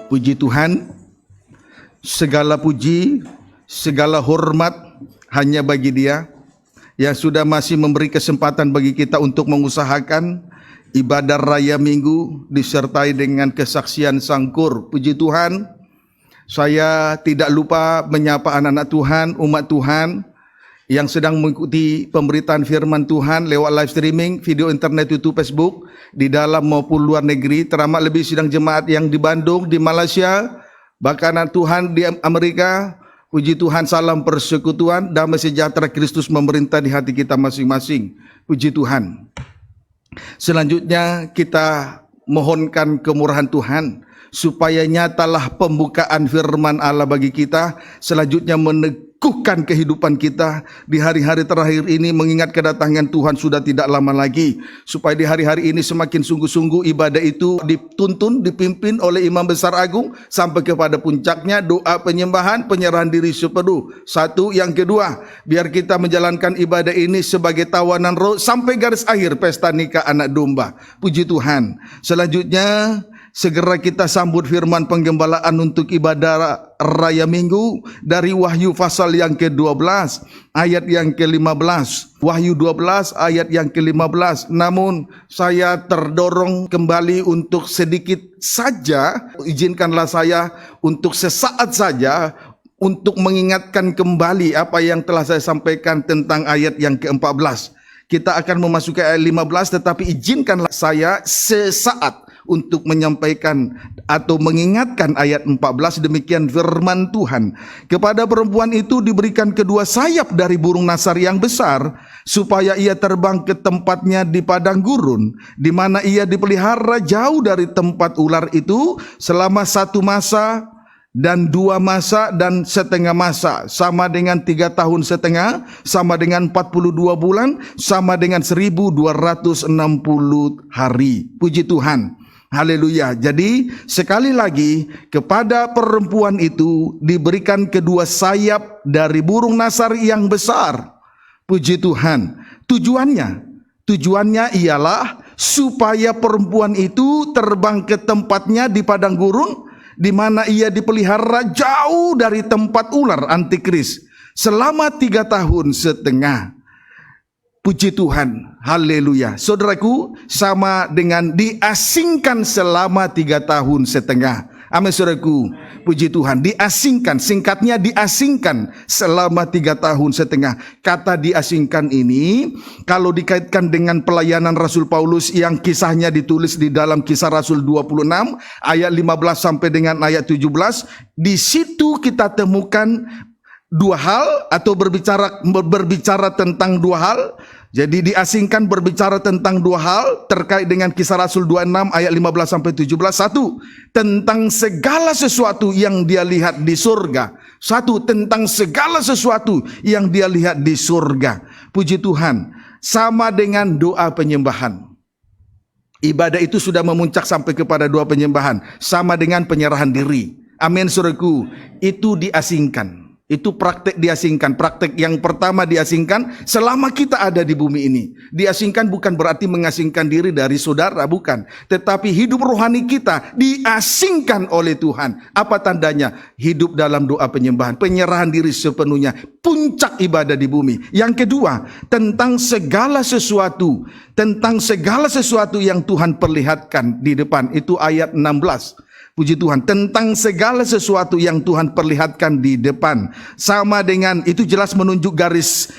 Puji Tuhan, segala puji, segala hormat hanya bagi Dia yang sudah masih memberi kesempatan bagi kita untuk mengusahakan ibadah raya minggu disertai dengan kesaksian sangkur. Puji Tuhan, saya tidak lupa menyapa anak-anak Tuhan, umat Tuhan yang sedang mengikuti pemberitaan firman Tuhan lewat live streaming, video internet, YouTube, Facebook, di dalam maupun luar negeri, teramat lebih sidang jemaat yang di Bandung, di Malaysia, bahkan anak Tuhan di Amerika. Puji Tuhan, salam persekutuan, damai sejahtera Kristus memerintah di hati kita masing-masing. Puji Tuhan. Selanjutnya kita mohonkan kemurahan Tuhan supaya nyatalah pembukaan firman Allah bagi kita, selanjutnya meneguhkan kehidupan kita di hari-hari terakhir ini, mengingat kedatangan Tuhan sudah tidak lama lagi, supaya di hari-hari ini semakin sungguh-sungguh ibadah itu dituntun, dipimpin oleh Imam Besar Agung sampai kepada puncaknya, doa penyembahan, penyerahan diri sepenuh. Satu, yang kedua, biar kita menjalankan ibadah ini sebagai tawanan roh sampai garis akhir pesta nikah anak domba. Puji Tuhan. Selanjutnya segera kita sambut firman penggembalaan untuk ibadah raya minggu dari Wahyu pasal yang ke-12 ayat yang ke-15. Wahyu 12 ayat yang ke-15. Namun saya terdorong kembali untuk sedikit saja, izinkanlah saya untuk sesaat saja untuk mengingatkan kembali apa yang telah saya sampaikan tentang ayat yang ke-14. Kita akan memasuki ayat 15, tetapi izinkanlah saya sesaat untuk menyampaikan atau mengingatkan ayat 14. Demikian firman Tuhan. Kepada perempuan itu diberikan kedua sayap dari burung nasar yang besar, supaya ia terbang ke tempatnya di padang gurun, di mana ia dipelihara jauh dari tempat ular itu selama 1 masa dan 2 masa dan setengah masa, sama dengan 3 tahun setengah, sama dengan 42 bulan, sama dengan 1260 hari. Puji Tuhan. Haleluya. Jadi sekali lagi, kepada perempuan itu diberikan kedua sayap dari burung nasar yang besar. Puji Tuhan. Tujuannya ialah supaya perempuan itu terbang ke tempatnya di padang gurun, di mana ia dipelihara jauh dari tempat ular antikris selama 3 tahun setengah. Puji Tuhan, haleluya. Saudaraku, sama dengan diasingkan selama 3 tahun setengah. Amin saudaraku, puji Tuhan. Diasingkan, singkatnya diasingkan selama 3 tahun setengah. Kata diasingkan ini, kalau dikaitkan dengan pelayanan Rasul Paulus yang kisahnya ditulis di dalam Kisah Rasul 26 ayat 15 sampai dengan ayat 17, di situ kita temukan 2 hal atau berbicara tentang 2 hal. Jadi diasingkan berbicara tentang 2 hal terkait dengan Kisah Rasul 26 ayat 15 sampai 17. 1, tentang segala sesuatu yang dia lihat di surga. 1, tentang segala sesuatu yang dia lihat di surga. Puji Tuhan. Sama dengan doa penyembahan. Ibadah itu sudah memuncak sampai kepada doa penyembahan, sama dengan penyerahan diri. Amin saudaraku. Itu diasingkan. Itu praktek diasingkan. Praktek yang pertama diasingkan selama kita ada di bumi ini. Diasingkan bukan berarti mengasingkan diri dari saudara, bukan. Tetapi hidup rohani kita diasingkan oleh Tuhan. Apa tandanya? Hidup dalam doa penyembahan, penyerahan diri sepenuhnya, puncak ibadah di bumi. Yang kedua, tentang segala sesuatu. Tentang segala sesuatu yang Tuhan perlihatkan di depan. Itu ayat 16. Puji Tuhan, tentang segala sesuatu yang Tuhan perlihatkan di depan. Sama dengan, itu jelas menunjuk garis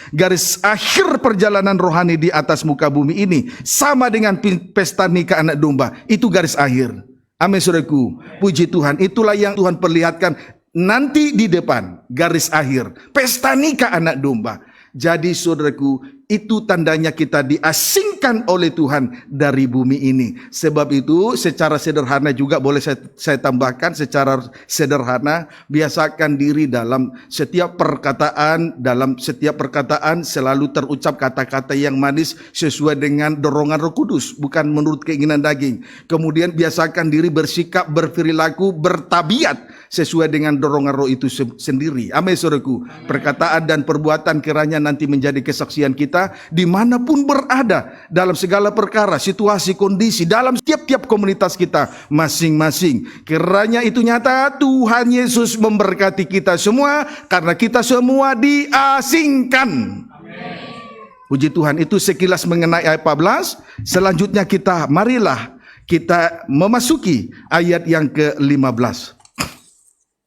akhir perjalanan rohani di atas muka bumi ini. Sama dengan pesta nikah anak domba, itu garis akhir. Amin saudaraku, puji Tuhan. Itulah yang Tuhan perlihatkan nanti di depan, garis akhir. Pesta nikah anak domba. Jadi saudaraku, itu tandanya kita diasingkan oleh Tuhan dari bumi ini. Sebab itu secara sederhana juga boleh saya tambahkan, secara sederhana, biasakan diri dalam setiap perkataan selalu terucap kata-kata yang manis sesuai dengan dorongan Roh Kudus, bukan menurut keinginan daging. Kemudian biasakan diri bersikap, berperilaku, bertabiat sesuai dengan dorongan Roh itu sendiri. Amin saudaraku. Perkataan dan perbuatan kiranya nanti menjadi kesaksian kita kita dimanapun berada, dalam segala perkara, situasi, kondisi, dalam tiap-tiap komunitas kita masing-masing. Kiranya itu nyata, Tuhan Yesus memberkati kita semua, karena kita semua diasingkan. Puji Tuhan. Itu sekilas mengenai ayat 14. Selanjutnya marilah kita memasuki ayat yang ke-15.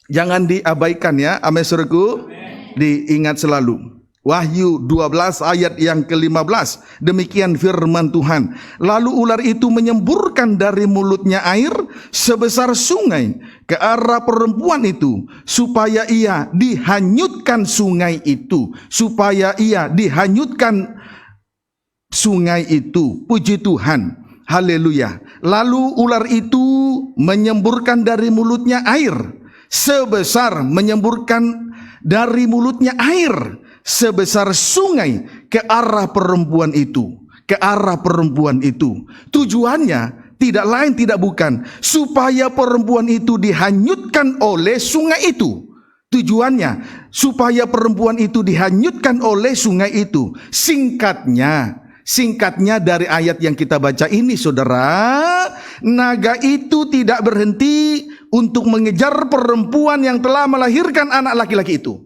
Jangan diabaikan ya, amin saudaraku. Diingat selalu. Wahyu 12 ayat yang ke-15. Demikian firman Tuhan. Lalu ular itu menyemburkan dari mulutnya air sebesar sungai ke arah perempuan itu, supaya ia dihanyutkan sungai itu. Supaya ia dihanyutkan sungai itu. Puji Tuhan. Haleluya. Lalu ular itu menyemburkan dari mulutnya air sebesar sungai ke arah perempuan itu. Tujuannya tidak lain tidak bukan supaya perempuan itu dihanyutkan oleh sungai itu. Tujuannya supaya perempuan itu dihanyutkan oleh sungai itu. Singkatnya dari ayat yang kita baca ini, saudara, naga itu tidak berhenti untuk mengejar perempuan yang telah melahirkan anak laki-laki itu.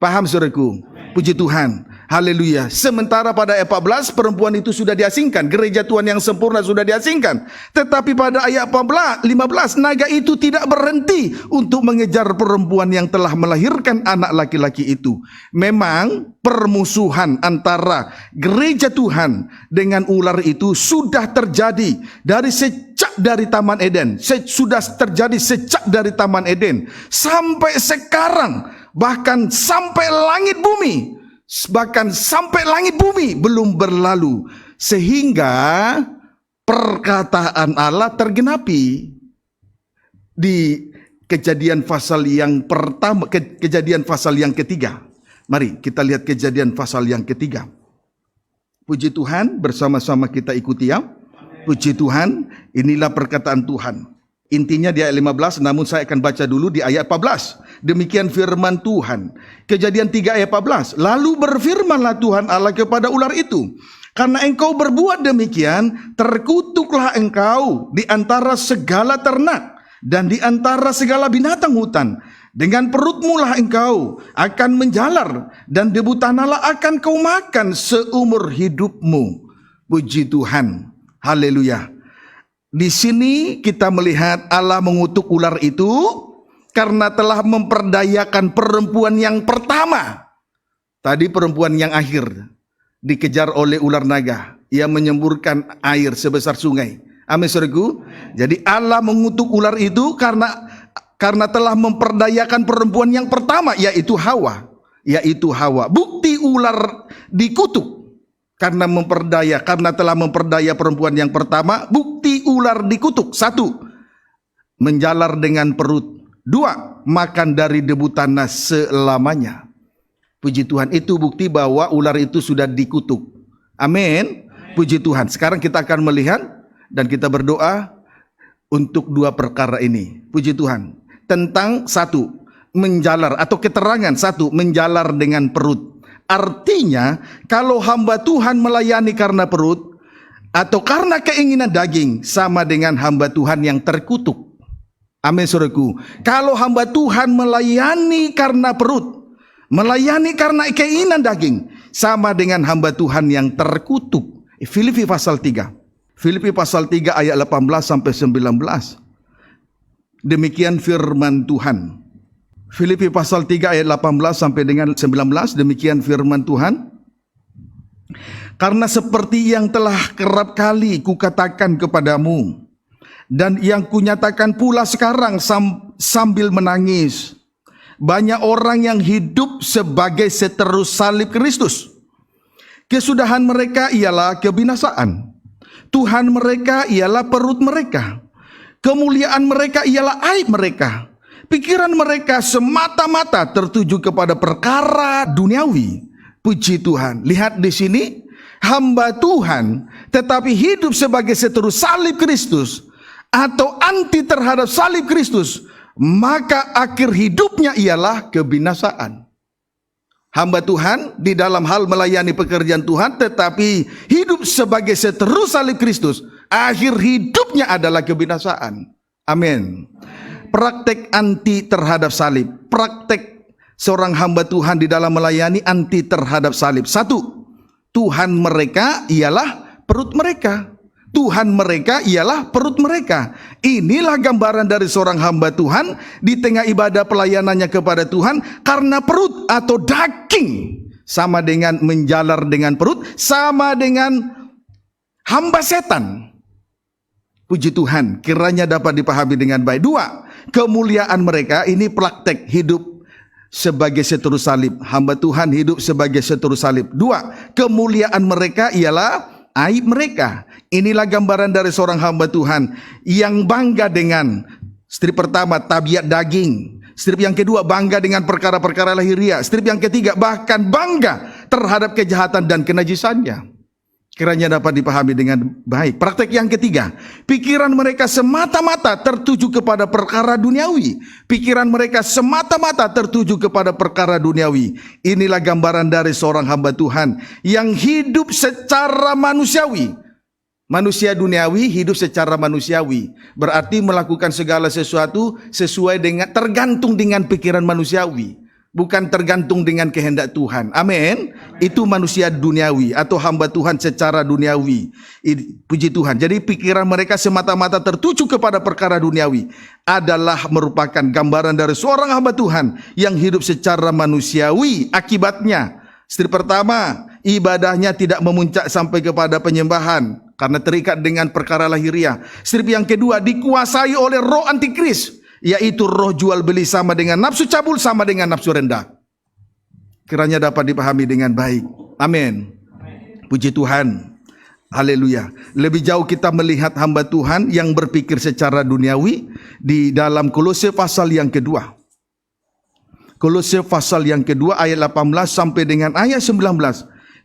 Paham saudaraku? Puji Tuhan. Haleluya. Sementara pada ayat 14 perempuan itu sudah diasingkan, gereja Tuhan yang sempurna sudah diasingkan. Tetapi pada ayat 15 naga itu tidak berhenti untuk mengejar perempuan yang telah melahirkan anak laki-laki itu. Memang permusuhan antara gereja Tuhan dengan ular itu sudah terjadi dari Taman Eden. Sudah terjadi sejak dari Taman Eden sampai sekarang, bahkan sampai langit bumi belum berlalu, sehingga perkataan Allah tergenapi di Kejadian pasal yang pertama, Kejadian pasal yang ketiga. Mari kita lihat Kejadian pasal yang ketiga. Puji Tuhan, bersama-sama kita ikuti ya. Puji Tuhan, inilah perkataan Tuhan. Intinya di ayat 15, namun saya akan baca dulu di ayat 14. Demikian firman Tuhan. Kejadian 3 ayat 14. Lalu berfirmanlah Tuhan Allah kepada ular itu, karena engkau berbuat demikian, terkutuklah engkau di antara segala ternak dan di antara segala binatang hutan. Dengan perutmu lah engkau akan menjalar, dan debu tanahlah akan kau makan seumur hidupmu. Puji Tuhan. Haleluya. Di sini kita melihat Allah mengutuk ular itu karena telah memperdayakan perempuan yang pertama. Tadi perempuan yang akhir dikejar oleh ular naga. Ia menyemburkan air sebesar sungai. Amin saudaraku. Jadi Allah mengutuk ular itu karena telah memperdayakan perempuan yang pertama, yaitu Hawa. Bukti ular dikutuk karena telah memperdaya perempuan yang pertama. Bukti ular dikutuk: 1, menjalar dengan perut; 2, makan dari debu tanah selamanya. Puji Tuhan, itu bukti bahwa ular itu sudah dikutuk. Amin. Puji Tuhan. Sekarang kita akan melihat dan kita berdoa untuk 2 perkara ini. Puji Tuhan. Tentang 1, menjalar, atau keterangan 1, menjalar dengan perut. Artinya, kalau hamba Tuhan melayani karena perut atau karena keinginan daging, sama dengan hamba Tuhan yang terkutuk. Amin saudaraku. Kalau hamba Tuhan melayani karena perut, melayani karena keinginan daging, sama dengan hamba Tuhan yang terkutuk. Filipi pasal 3 ayat 18 sampai 19. Demikian firman Tuhan. Filipi pasal 3 ayat 18 sampai dengan 19, demikian firman Tuhan. Karena seperti yang telah kerap kali kukatakan kepadamu, dan yang kunyatakan pula sekarang sambil menangis, banyak orang yang hidup sebagai seterus salib Kristus. Kesudahan mereka ialah kebinasaan. Tuhan mereka ialah perut mereka. Kemuliaan mereka ialah aib mereka. Pikiran mereka semata-mata tertuju kepada perkara duniawi. Puji Tuhan. Lihat di sini, hamba Tuhan tetapi hidup sebagai seterus salib Kristus atau anti terhadap salib Kristus, maka akhir hidupnya ialah kebinasaan. hamba Tuhan di dalam hal melayani pekerjaan Tuhan, tetapi hidup sebagai seteru salib Kristus, akhir hidupnya adalah kebinasaan. Amin. Praktek anti terhadap salib. Praktek seorang hamba Tuhan di dalam melayani anti terhadap salib. Satu, Tuhan mereka ialah perut mereka. Tuhan mereka ialah perut mereka. Inilah gambaran dari seorang hamba Tuhan di tengah ibadah pelayanannya kepada Tuhan, karena perut atau daging sama dengan menjalar dengan perut, sama dengan hamba setan. Puji Tuhan, kiranya dapat dipahami dengan baik. Dua, kemuliaan mereka, ini praktek hidup sebagai seteru salib. Hamba Tuhan hidup sebagai seteru salib. Dua, kemuliaan mereka ialah aib mereka. Inilah gambaran dari seorang hamba Tuhan yang bangga dengan, strip pertama, tabiat daging. Strip yang kedua, bangga dengan perkara-perkara lahiriah. Strip yang ketiga, bahkan bangga terhadap kejahatan dan kenajisannya. Kiranya dapat dipahami dengan baik. Praktek yang ketiga, pikiran mereka semata-mata tertuju kepada perkara duniawi. Pikiran mereka semata-mata tertuju kepada perkara duniawi. Inilah gambaran dari seorang hamba Tuhan yang hidup secara manusiawi. Manusia duniawi hidup secara manusiawi, berarti melakukan segala sesuatu sesuai dengan, tergantung dengan pikiran manusiawi, bukan tergantung dengan kehendak Tuhan. Amin. Itu manusia duniawi atau hamba Tuhan secara duniawi. Puji Tuhan. Jadi pikiran mereka semata-mata tertuju kepada perkara duniawi adalah merupakan gambaran dari seorang hamba Tuhan yang hidup secara manusiawi. Akibatnya, strip pertama, ibadahnya tidak memuncak sampai kepada penyembahan karena terikat dengan perkara lahiriah. Strip yang kedua, dikuasai oleh roh antikris, yaitu roh jual beli sama dengan nafsu cabul, sama dengan nafsu rendah. Kiranya dapat dipahami dengan baik. Amin. Puji Tuhan. Haleluya. Lebih jauh kita melihat hamba Tuhan yang berpikir secara duniawi di dalam Kolose pasal yang kedua. Kolose pasal yang kedua ayat 18 sampai dengan ayat 19.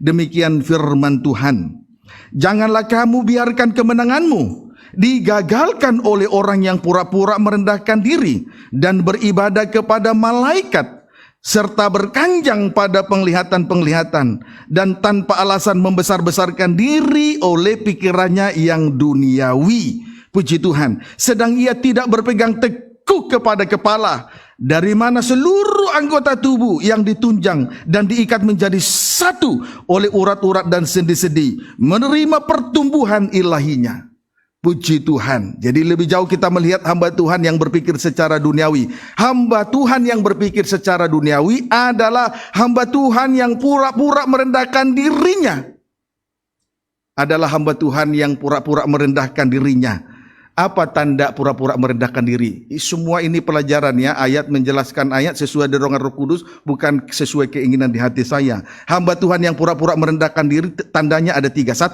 Demikian firman Tuhan. Janganlah kamu biarkan kemenanganmu digagalkan oleh orang yang pura-pura merendahkan diri dan beribadah kepada malaikat, serta berkanjang pada penglihatan-penglihatan, dan tanpa alasan membesar-besarkan diri oleh pikirannya yang duniawi. Puji Tuhan. Sedang ia tidak berpegang teguh kepada kepala, dari mana seluruh anggota tubuh yang ditunjang dan diikat menjadi satu oleh urat-urat dan sendi-sendi menerima pertumbuhan ilahinya. Puji Tuhan. Jadi lebih jauh kita melihat hamba Tuhan yang berpikir secara duniawi. Hamba Tuhan yang berpikir secara duniawi adalah hamba Tuhan yang pura-pura merendahkan dirinya. Adalah hamba Tuhan yang pura-pura merendahkan dirinya. Apa tanda pura-pura merendahkan diri? Semua ini pelajarannya, ayat menjelaskan ayat sesuai dorongan Roh Kudus, bukan sesuai keinginan di hati saya. Hamba Tuhan yang pura-pura merendahkan diri, tandanya ada 3. 1,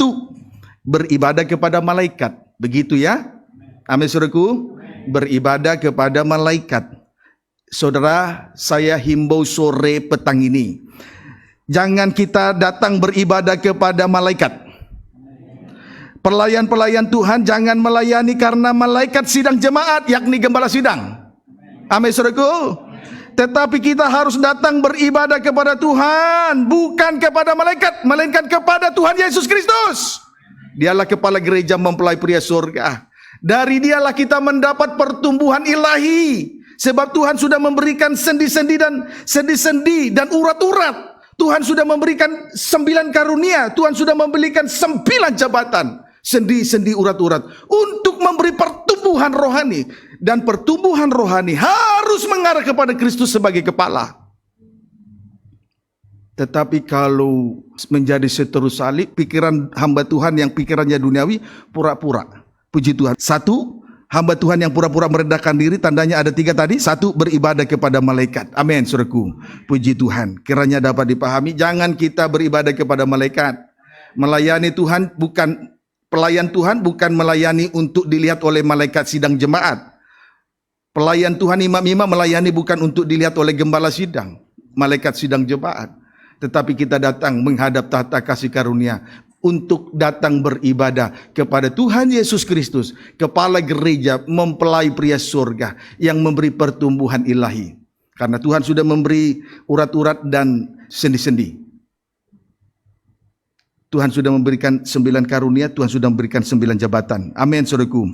beribadah kepada malaikat. Begitu ya? Amin, saudaraku. Beribadah kepada malaikat. Saudara, saya himbau sore petang ini, jangan kita datang beribadah kepada malaikat. Pelayan-pelayan Tuhan jangan melayani karena malaikat sidang jemaat, yakni gembala sidang. Amin, saudaraku. Tetapi kita harus datang beribadah kepada Tuhan, bukan kepada malaikat, melainkan kepada Tuhan Yesus Kristus. Dialah kepala gereja mempelai pria surga. Dari dialah kita mendapat pertumbuhan ilahi. Sebab Tuhan sudah memberikan sendi-sendi dan urat-urat. Tuhan sudah memberikan 9 karunia. Tuhan sudah memberikan 9 jabatan. Sendi-sendi urat-urat untuk memberi pertumbuhan rohani, dan pertumbuhan rohani harus mengarah kepada Kristus sebagai kepala. Tetapi kalau menjadi seteru salib, pikiran hamba Tuhan yang pikirannya duniawi, pura-pura. Puji Tuhan. 1, hamba Tuhan yang pura-pura merendahkan diri, tandanya ada 3 tadi. 1, beribadah kepada malaikat. Amin, saudaraku. Puji Tuhan. Kiranya dapat dipahami, jangan kita beribadah kepada malaikat. Melayani Tuhan bukan Pelayan Tuhan bukan melayani untuk dilihat oleh malaikat sidang jemaat. Pelayan Tuhan, imam-imam melayani bukan untuk dilihat oleh gembala sidang, malaikat sidang jemaat. Tetapi kita datang menghadap tahta kasih karunia untuk datang beribadah kepada Tuhan Yesus Kristus, kepala gereja, mempelai pria surga yang memberi pertumbuhan ilahi. Karena Tuhan sudah memberi urat-urat dan sendi-sendi. Tuhan sudah memberikan 9 karunia, Tuhan sudah memberikan 9 jabatan. Amin, saudaraku.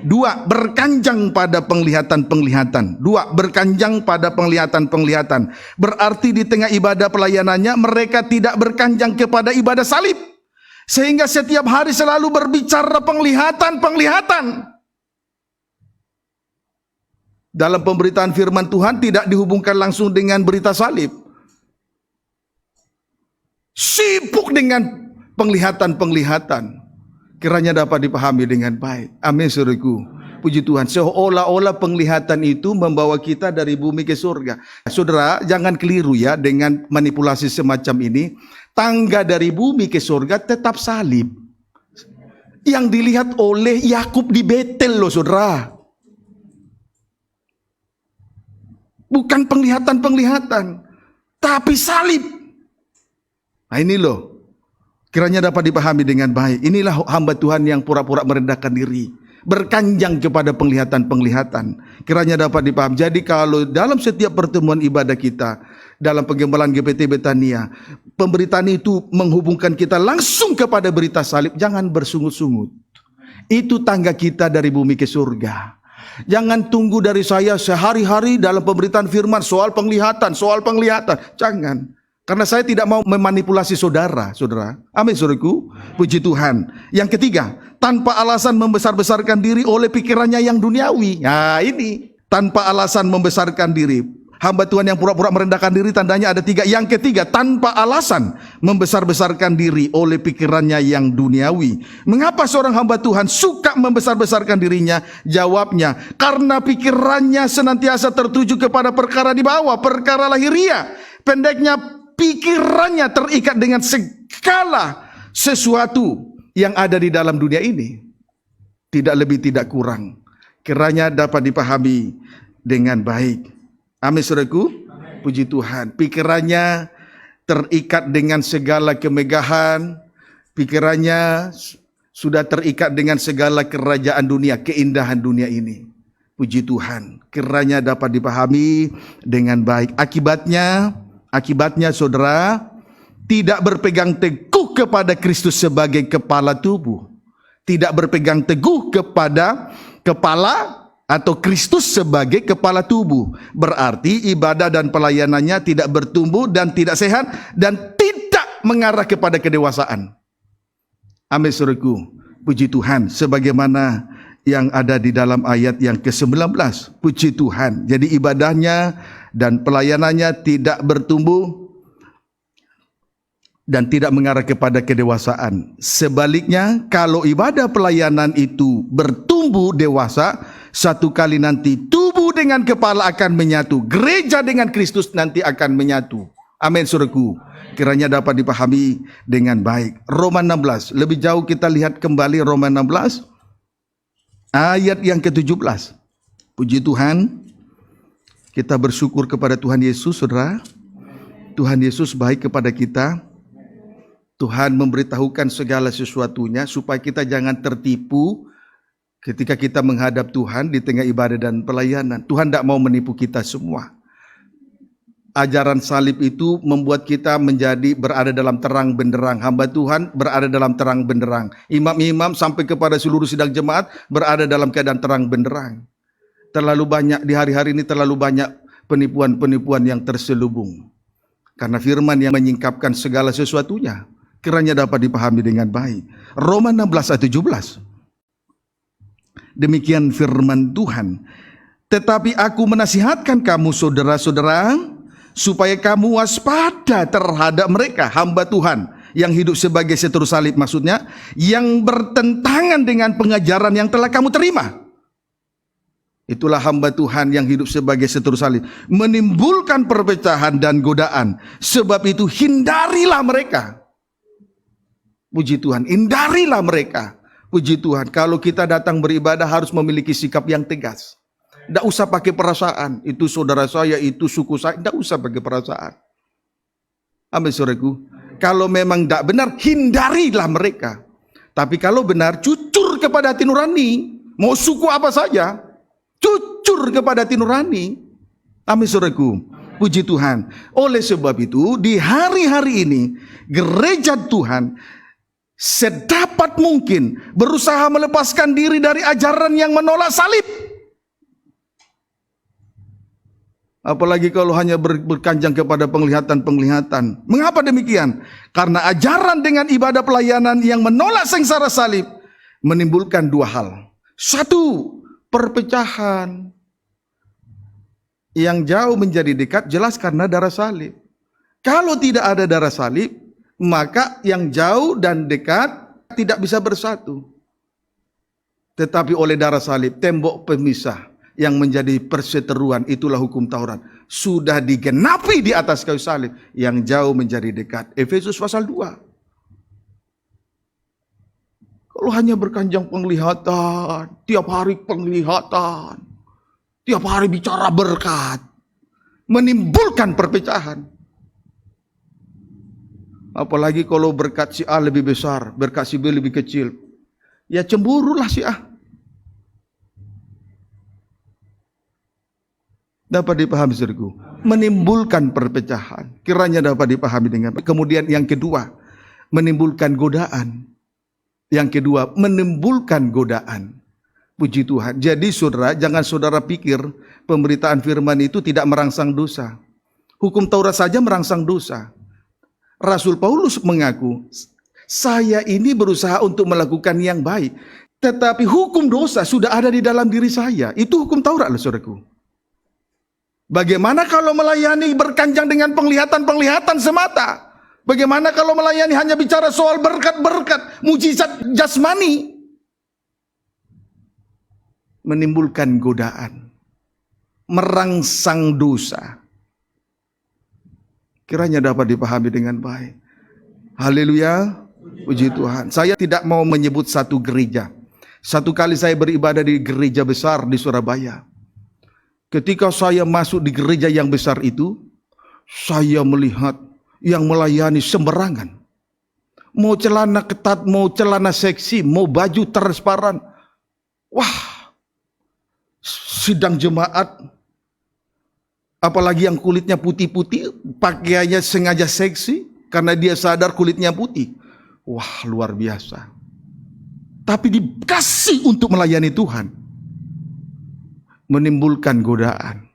2, berkanjang pada penglihatan-penglihatan. 2, berkanjang pada penglihatan-penglihatan. Berarti di tengah ibadah pelayanannya, mereka tidak berkanjang kepada ibadah salib. Sehingga setiap hari selalu berbicara penglihatan-penglihatan. Dalam pemberitaan firman Tuhan tidak dihubungkan langsung dengan berita salib. Sibuk dengan penglihatan-penglihatan. Kiranya dapat dipahami dengan baik. Amin, saudaraku. Puji Tuhan. Seolah-olah penglihatan itu membawa kita dari bumi ke surga. Saudara, jangan keliru ya dengan manipulasi semacam ini. Tangga dari bumi ke surga tetap salib. Yang dilihat oleh Yakub di Betel loh, saudara. Bukan penglihatan-penglihatan, tapi salib. Nah ini loh. Kiranya dapat dipahami dengan baik. Inilah hamba Tuhan yang pura-pura merendahkan diri. Berkanjang kepada penglihatan-penglihatan. Kiranya dapat dipahami. Jadi kalau dalam setiap pertemuan ibadah kita, dalam penggembalaan GPT Betania, pemberitaan itu menghubungkan kita langsung kepada berita salib. Jangan bersungut-sungut. Itu tangga kita dari bumi ke surga. Jangan tunggu dari saya sehari-hari dalam pemberitaan firman soal penglihatan. Jangan. Karena saya tidak mau memanipulasi saudara. Amin, saudaraku. Puji Tuhan. Yang ketiga, tanpa alasan membesar-besarkan diri oleh pikirannya yang duniawi. Nah ini, tanpa alasan membesarkan diri. Hamba Tuhan yang pura-pura merendahkan diri tandanya ada 3. Yang ketiga, tanpa alasan membesar-besarkan diri oleh pikirannya yang duniawi. Mengapa seorang hamba Tuhan suka membesar-besarkan dirinya? Jawabnya, karena pikirannya senantiasa tertuju kepada perkara di bawah, perkara lahiriah. Pendeknya, pikirannya terikat dengan segala sesuatu yang ada di dalam dunia ini. Tidak lebih, tidak kurang. Kiranya dapat dipahami dengan baik. Amin, saudaraku. Puji Tuhan. Pikirannya terikat dengan segala kemegahan. Pikirannya sudah terikat dengan segala kerajaan dunia, keindahan dunia ini. Puji Tuhan. Kiranya dapat dipahami dengan baik. Akibatnya saudara tidak berpegang teguh kepada Kristus sebagai kepala tubuh. Tidak berpegang teguh kepada kepala atau Kristus sebagai kepala tubuh. Berarti ibadah dan pelayanannya tidak bertumbuh dan tidak sehat dan tidak mengarah kepada kedewasaan. Amin, saudaraku. Puji Tuhan. Sebagaimana yang ada di dalam ayat yang ke-19. Puji Tuhan. Jadi ibadahnya dan pelayanannya tidak bertumbuh dan tidak mengarah kepada kedewasaan. Sebaliknya, kalau ibadah pelayanan itu bertumbuh dewasa, satu kali nanti tubuh dengan kepala akan menyatu. Gereja dengan Kristus nanti akan menyatu. Amin, saudaraku. Kiranya dapat dipahami dengan baik. Roma 16. Lebih jauh kita lihat kembali Roma 16. Ayat yang ke-17. Puji Tuhan. Kita bersyukur kepada Tuhan Yesus, saudara. Tuhan Yesus baik kepada kita. Tuhan memberitahukan segala sesuatunya supaya kita jangan tertipu ketika kita menghadap Tuhan di tengah ibadah dan pelayanan. Tuhan tidak mau menipu kita semua. Ajaran salib itu membuat kita berada dalam terang benderang. Hamba Tuhan berada dalam terang benderang. Imam-imam sampai kepada seluruh sidang jemaat berada dalam keadaan terang benderang. Terlalu banyak di hari-hari ini, terlalu banyak penipuan-penipuan yang terselubung. Karena firman yang menyingkapkan segala sesuatunya. Kiranya dapat dipahami dengan baik. Roma 16 ayat 17. Demikian firman Tuhan. Tetapi aku menasihatkan kamu saudara-saudara, supaya kamu waspada terhadap mereka, hamba Tuhan yang hidup sebagai seteru salib, maksudnya yang bertentangan dengan pengajaran yang telah kamu terima. Itulah hamba Tuhan yang hidup sebagai seteru salib, menimbulkan perpecahan dan godaan. Sebab itu hindarilah mereka. Puji Tuhan, hindarilah mereka. Puji Tuhan, kalau kita datang beribadah harus memiliki sikap yang tegas. Tidak usah pakai perasaan. Itu saudara saya, itu suku saya. Tidak usah pakai perasaan. Amin, saudaraku. Kalau memang tidak benar, hindarilah mereka. Tapi kalau benar, jujur kepada hati nurani. Mau suku apa saja, jujur kepada hati nurani. Amin, saudaraku. Puji Tuhan. Oleh sebab itu, di hari-hari ini, gereja Tuhan sedapat mungkin berusaha melepaskan diri dari ajaran yang menolak salib. Apalagi kalau hanya berkanjang kepada penglihatan-penglihatan. Mengapa demikian? Karena ajaran dengan ibadah pelayanan yang menolak sengsara salib menimbulkan dua hal. Satu, perpecahan. Yang jauh menjadi dekat jelas karena darah salib. Kalau tidak ada darah salib, maka yang jauh dan dekat tidak bisa bersatu. Tetapi oleh darah salib, tembok pemisah yang menjadi perseteruan, itulah hukum Taurat, sudah digenapi di atas kayu salib, yang jauh menjadi dekat. Efesus pasal 2. Kalau hanya berkanjang penglihatan, tiap hari penglihatan, tiap hari bicara berkat, menimbulkan perpecahan. Apalagi kalau berkat si A lebih besar, berkat si B lebih kecil, ya cemburulah si A. Dapat dipahami saudaraku, menimbulkan perpecahan. Kiranya dapat dipahami dengan baik. Kemudian yang kedua, menimbulkan godaan. Yang kedua, menimbulkan godaan. Puji Tuhan. Jadi saudara, jangan saudara pikir pemberitaan firman itu tidak merangsang dosa. Hukum Taurat saja merangsang dosa. Rasul Paulus mengaku, saya ini berusaha untuk melakukan yang baik, tetapi hukum dosa sudah ada di dalam diri saya. Itu hukum Taurat loh saudaraku. Bagaimana kalau melayani berkanjang dengan penglihatan-penglihatan semata? Bagaimana kalau melayani hanya bicara soal berkat-berkat, mujizat jasmani? Menimbulkan godaan, merangsang dosa. Kiranya dapat dipahami dengan baik. Haleluya, puji Tuhan. Saya tidak mau menyebut satu gereja. Satu kali saya beribadah di gereja besar di Surabaya. Ketika saya masuk di gereja yang besar itu, saya melihat yang melayani sembarangan. Mau celana ketat, mau celana seksi, mau baju transparan. Wah, sidang jemaat, apalagi yang kulitnya putih-putih, pakaiannya sengaja seksi karena dia sadar kulitnya putih. Wah, luar biasa. Tapi dikasih untuk melayani Tuhan, menimbulkan godaan.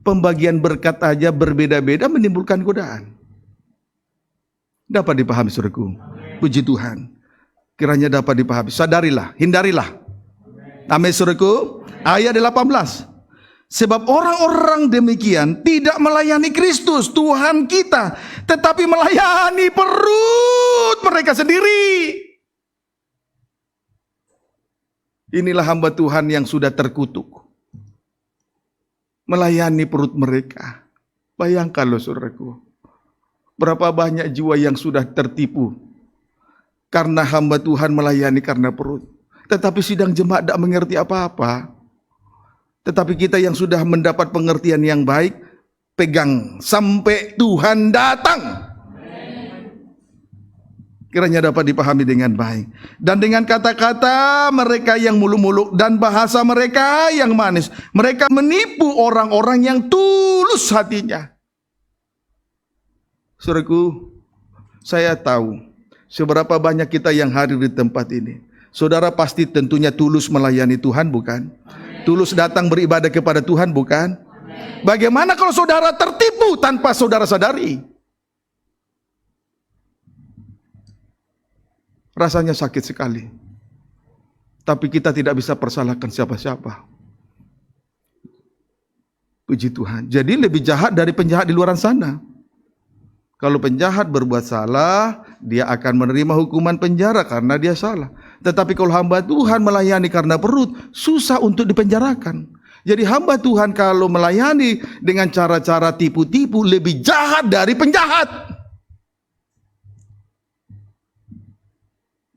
Pembagian berkat aja berbeda-beda menimbulkan godaan. Dapat dipahami saudaraku? Puji Tuhan. Kiranya dapat dipahami. Sadarilah, hindarilah. Amin saudaraku. Ayat 18. Sebab orang-orang demikian tidak melayani Kristus Tuhan kita, tetapi melayani perut mereka sendiri. Inilah hamba Tuhan yang sudah terkutuk, melayani perut mereka. Bayangkan loh saudaraku, berapa banyak jiwa yang sudah tertipu karena hamba Tuhan melayani karena perut. Tetapi sidang jemaat tidak mengerti apa-apa. Tetapi kita yang sudah mendapat pengertian yang baik, pegang sampai Tuhan datang. Kiranya dapat dipahami dengan baik. Dan dengan kata-kata mereka yang muluk-muluk dan bahasa mereka yang manis, mereka menipu orang-orang yang tulus hatinya. Saudaraku, saya tahu seberapa banyak kita yang hadir di tempat ini. Saudara pasti tentunya tulus melayani Tuhan, bukan? Tulus datang beribadah kepada Tuhan, bukan? Bagaimana kalau saudara tertipu tanpa saudara sadari? Rasanya sakit sekali. Tapi kita tidak bisa persalahkan siapa-siapa. Puji Tuhan. Jadi lebih jahat dari penjahat di luar sana. Kalau penjahat berbuat salah, dia akan menerima hukuman penjara karena dia salah. Tetapi kalau hamba Tuhan melayani karena perut, susah untuk dipenjarakan. Jadi hamba Tuhan kalau melayani dengan cara-cara tipu-tipu lebih jahat dari penjahat.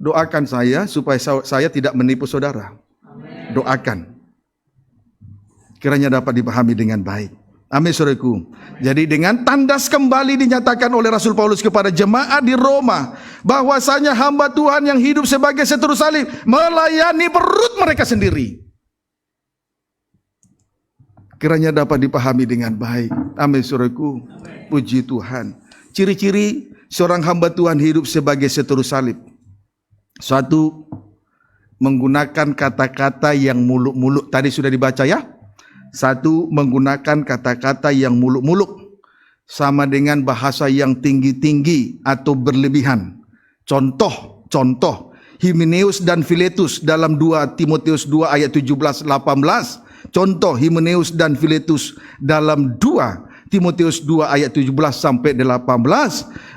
Doakan saya supaya saya tidak menipu saudara. Amen. Doakan. Kiranya dapat dipahami dengan baik. Amin saudaraku. Jadi dengan tandas kembali dinyatakan oleh Rasul Paulus kepada jemaat di Roma, bahwasanya hamba Tuhan yang hidup sebagai seteru salib melayani perut mereka sendiri. Kiranya dapat dipahami dengan baik. Amin, saudaraku. Puji Tuhan. Ciri-ciri seorang hamba Tuhan hidup sebagai seteru salib. Satu, menggunakan kata-kata yang muluk-muluk. Tadi sudah dibaca ya. Satu, menggunakan kata-kata yang muluk-muluk. Sama dengan bahasa yang tinggi-tinggi atau berlebihan. Contoh. Himeneus dan Filetus dalam 2 Timotius 2 ayat 17-18. Contoh Himeneus dan Filetus dalam 2 Timotius 2 ayat 17-18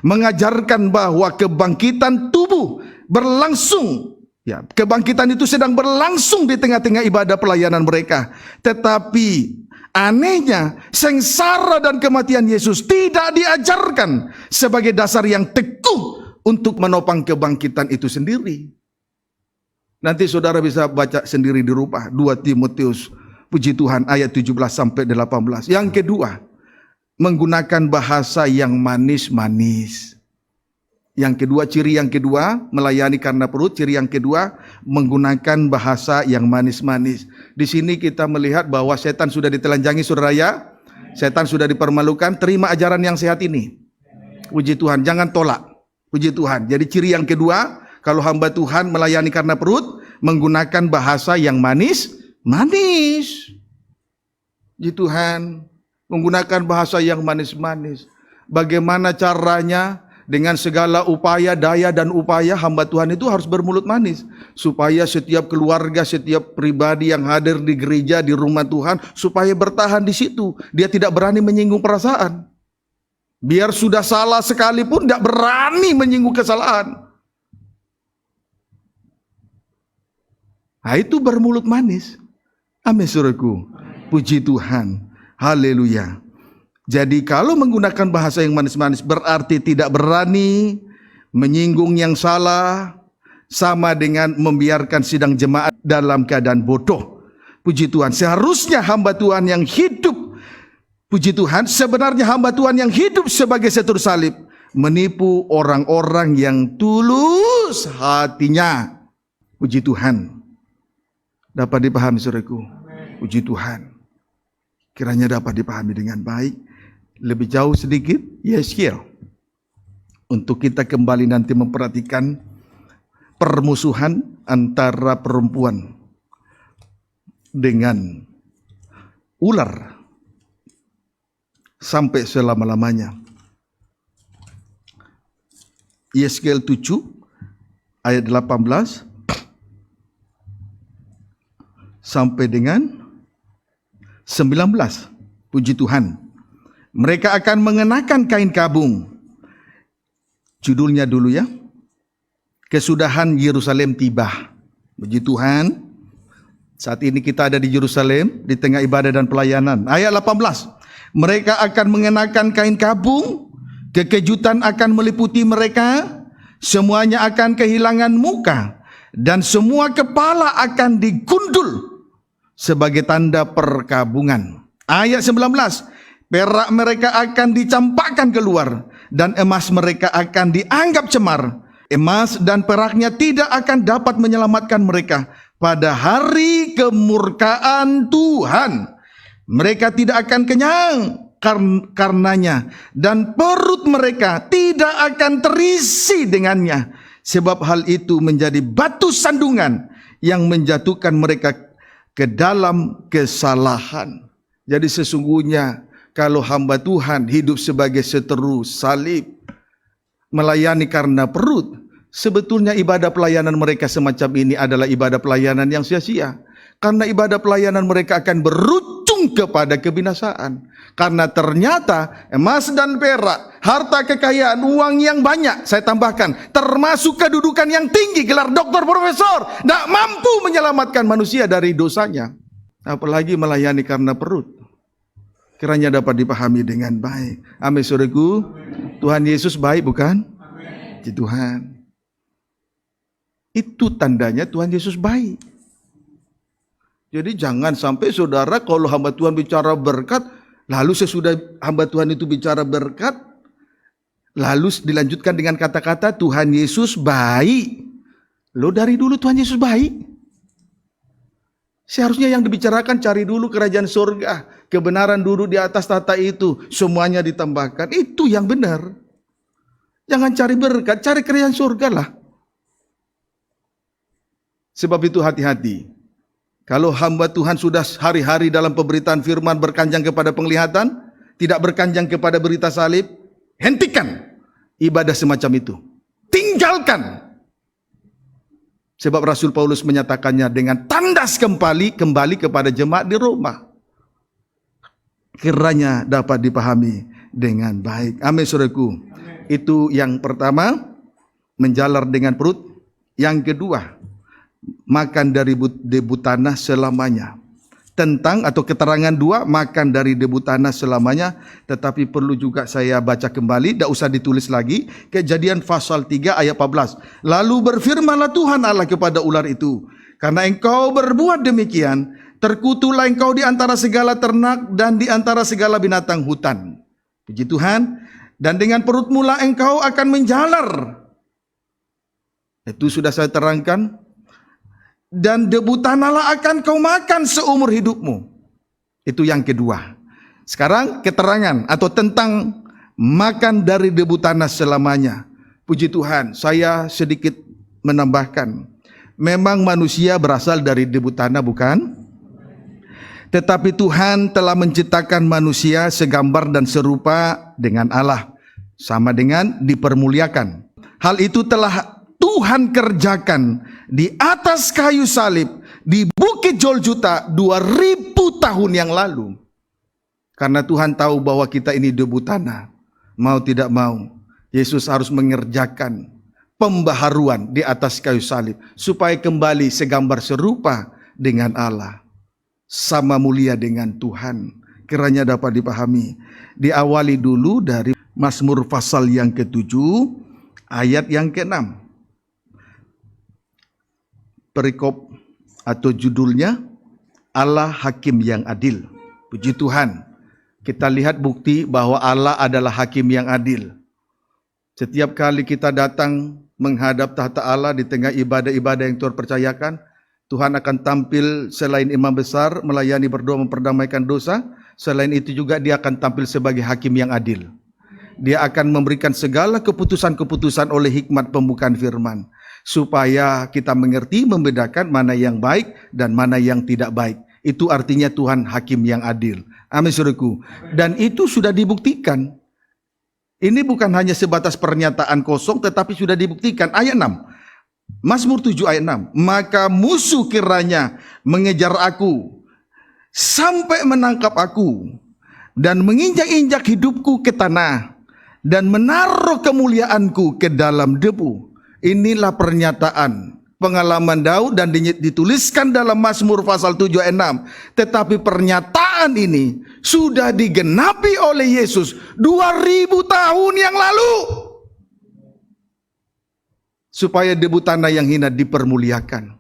mengajarkan bahwa kebangkitan tubuh berlangsung. Ya, kebangkitan itu sedang berlangsung di tengah-tengah ibadah pelayanan mereka. Tetapi anehnya, sengsara dan kematian Yesus tidak diajarkan sebagai dasar yang teguh untuk menopang kebangkitan itu sendiri. Nanti saudara bisa baca sendiri di rumah 2 Timotius, puji Tuhan, ayat 17-18. Yang kedua, menggunakan bahasa yang manis-manis. Yang kedua, ciri yang kedua, melayani karena perut. Ciri yang kedua, menggunakan bahasa yang manis-manis. Di sini kita melihat bahwa setan sudah ditelanjangi, saudara ya. Setan sudah dipermalukan. Terima ajaran yang sehat ini. Puji Tuhan, jangan tolak. Puji Tuhan. Jadi ciri yang kedua, kalau hamba Tuhan melayani karena perut, menggunakan bahasa yang manis-manis. Puji Tuhan, menggunakan bahasa yang manis-manis. Bagaimana caranya? Dengan segala upaya, daya dan upaya, hamba Tuhan itu harus bermulut manis. Supaya setiap keluarga, setiap pribadi yang hadir di gereja, di rumah Tuhan, supaya bertahan di situ. Dia tidak berani menyinggung perasaan. Biar sudah salah sekalipun tidak berani menyinggung kesalahan. Nah, itu bermulut manis. Amin, saudaraku. Puji Tuhan. Haleluya. Jadi kalau menggunakan bahasa yang manis-manis berarti tidak berani menyinggung yang salah, sama dengan membiarkan sidang jemaat dalam keadaan bodoh. Puji Tuhan. Seharusnya hamba Tuhan yang hidup, puji Tuhan, sebenarnya hamba Tuhan yang hidup sebagai seteru salib menipu orang-orang yang tulus hatinya. Puji Tuhan. Dapat dipahami, saudaraku. Puji Tuhan. Kiranya dapat dipahami dengan baik. Lebih jauh sedikit, Yeskiel. Untuk kita kembali nanti memperhatikan permusuhan antara perempuan dengan ular sampai selama-lamanya. Yeskiel 7 ayat 18 sampai dengan 19. Puji Tuhan. Mereka akan mengenakan kain kabung. Judulnya dulu ya. Kesudahan Yerusalem tiba. Puji Tuhan. Saat ini kita ada di Yerusalem, di tengah ibadah dan pelayanan. Ayat 18. Mereka akan mengenakan kain kabung. Kekejutan akan meliputi mereka. Semuanya akan kehilangan muka. Dan semua kepala akan digundul sebagai tanda perkabungan. Ayat 19. Perak mereka akan dicampakkan keluar dan emas mereka akan dianggap cemar. Emas dan peraknya tidak akan dapat menyelamatkan mereka pada hari kemurkaan Tuhan. Mereka tidak akan kenyang karenanya dan perut mereka tidak akan terisi dengannya. Sebab hal itu menjadi batu sandungan yang menjatuhkan mereka ke dalam kesalahan. Jadi sesungguhnya kalau hamba Tuhan hidup sebagai seteru salib, melayani karena perut, sebetulnya ibadah pelayanan mereka semacam ini adalah ibadah pelayanan yang sia-sia. Karena ibadah pelayanan mereka akan berujung kepada kebinasaan. Karena ternyata emas dan perak, harta kekayaan, uang yang banyak, saya tambahkan, termasuk kedudukan yang tinggi, gelar doktor, profesor, tidak mampu menyelamatkan manusia dari dosanya. Apalagi melayani karena perut. Kiranya dapat dipahami dengan baik. Amin, saudaraku. Tuhan Yesus baik, bukan? Amin. Tuhan. Itu tandanya Tuhan Yesus baik. Jadi jangan sampai saudara kalau hamba Tuhan bicara berkat, lalu sesudah hamba Tuhan itu bicara berkat, lalu dilanjutkan dengan kata-kata Tuhan Yesus baik. Loh, dari dulu Tuhan Yesus baik. Seharusnya yang dibicarakan cari dulu kerajaan surga, kebenaran dulu di atas tahta itu, semuanya ditambahkan. Itu yang benar. Jangan cari berkat, cari kerajaan surga lah. Sebab itu hati-hati. Kalau hamba Tuhan sudah hari-hari dalam pemberitaan firman berkanjang kepada penglihatan, tidak berkanjang kepada berita salib, hentikan ibadah semacam itu. Tinggalkan. Sebab Rasul Paulus menyatakannya dengan tandas kembali kepada jemaat di Roma. Kiranya dapat dipahami dengan baik. Amin, saudaraku. Itu yang pertama, menjalar dengan perut. Yang kedua, makan dari debu tanah selamanya. Tentang atau keterangan dua, makan dari debu tanah selamanya. Tetapi perlu juga saya baca kembali, tidak usah ditulis lagi. Kejadian pasal 3 ayat 14. Lalu berfirmanlah Tuhan Allah kepada ular itu, karena engkau berbuat demikian, terkutuklah engkau di antara segala ternak dan di antara segala binatang hutan. Puji Tuhan. Dan dengan perut mula engkau akan menjalar. Itu sudah saya terangkan. Dan debu tanahlah akan kau makan seumur hidupmu. Itu yang kedua. Sekarang keterangan atau tentang makan dari debu tanah selamanya. Puji Tuhan, saya sedikit menambahkan. Memang manusia berasal dari debu tanah, bukan? Tetapi Tuhan telah menciptakan manusia segambar dan serupa dengan Allah. Sama dengan dipermuliakan. Hal itu telah Tuhan kerjakan di atas kayu salib di Bukit Golgota 2000 tahun yang lalu. Karena Tuhan tahu bahwa kita ini debu tanah. Mau tidak mau, Yesus harus mengerjakan pembaharuan di atas kayu salib supaya kembali segambar serupa dengan Allah. Sama mulia dengan Tuhan. Kiranya dapat dipahami. Diawali dulu dari Mazmur pasal yang ke-7 ayat yang ke-6. Perikop atau judulnya Allah Hakim yang Adil. Puji Tuhan, kita lihat bukti bahwa Allah adalah Hakim yang adil. Setiap kali kita datang menghadap tahta Allah di tengah ibadah-ibadah yang Tuhan percayakan, Tuhan akan tampil selain imam besar melayani berdoa memperdamaikan dosa. Selain itu juga dia akan tampil sebagai Hakim yang adil. Dia akan memberikan segala keputusan-keputusan oleh hikmat pembukaan firman. Supaya kita mengerti membedakan mana yang baik dan mana yang tidak baik. Itu artinya Tuhan Hakim yang adil. Amin, saudaraku. Dan itu sudah dibuktikan. Ini bukan hanya sebatas pernyataan kosong, tetapi sudah dibuktikan. Ayat 6. Mazmur 7 ayat 6. Maka musuh kiranya mengejar aku sampai menangkap aku dan menginjak-injak hidupku ke tanah dan menaruh kemuliaanku ke dalam debu. Inilah pernyataan pengalaman Daud dan dituliskan dalam Mazmur pasal 7 ayat 6. Tetapi pernyataan ini sudah digenapi oleh Yesus 2000 tahun yang lalu. Supaya debu tanah yang hina dipermuliakan.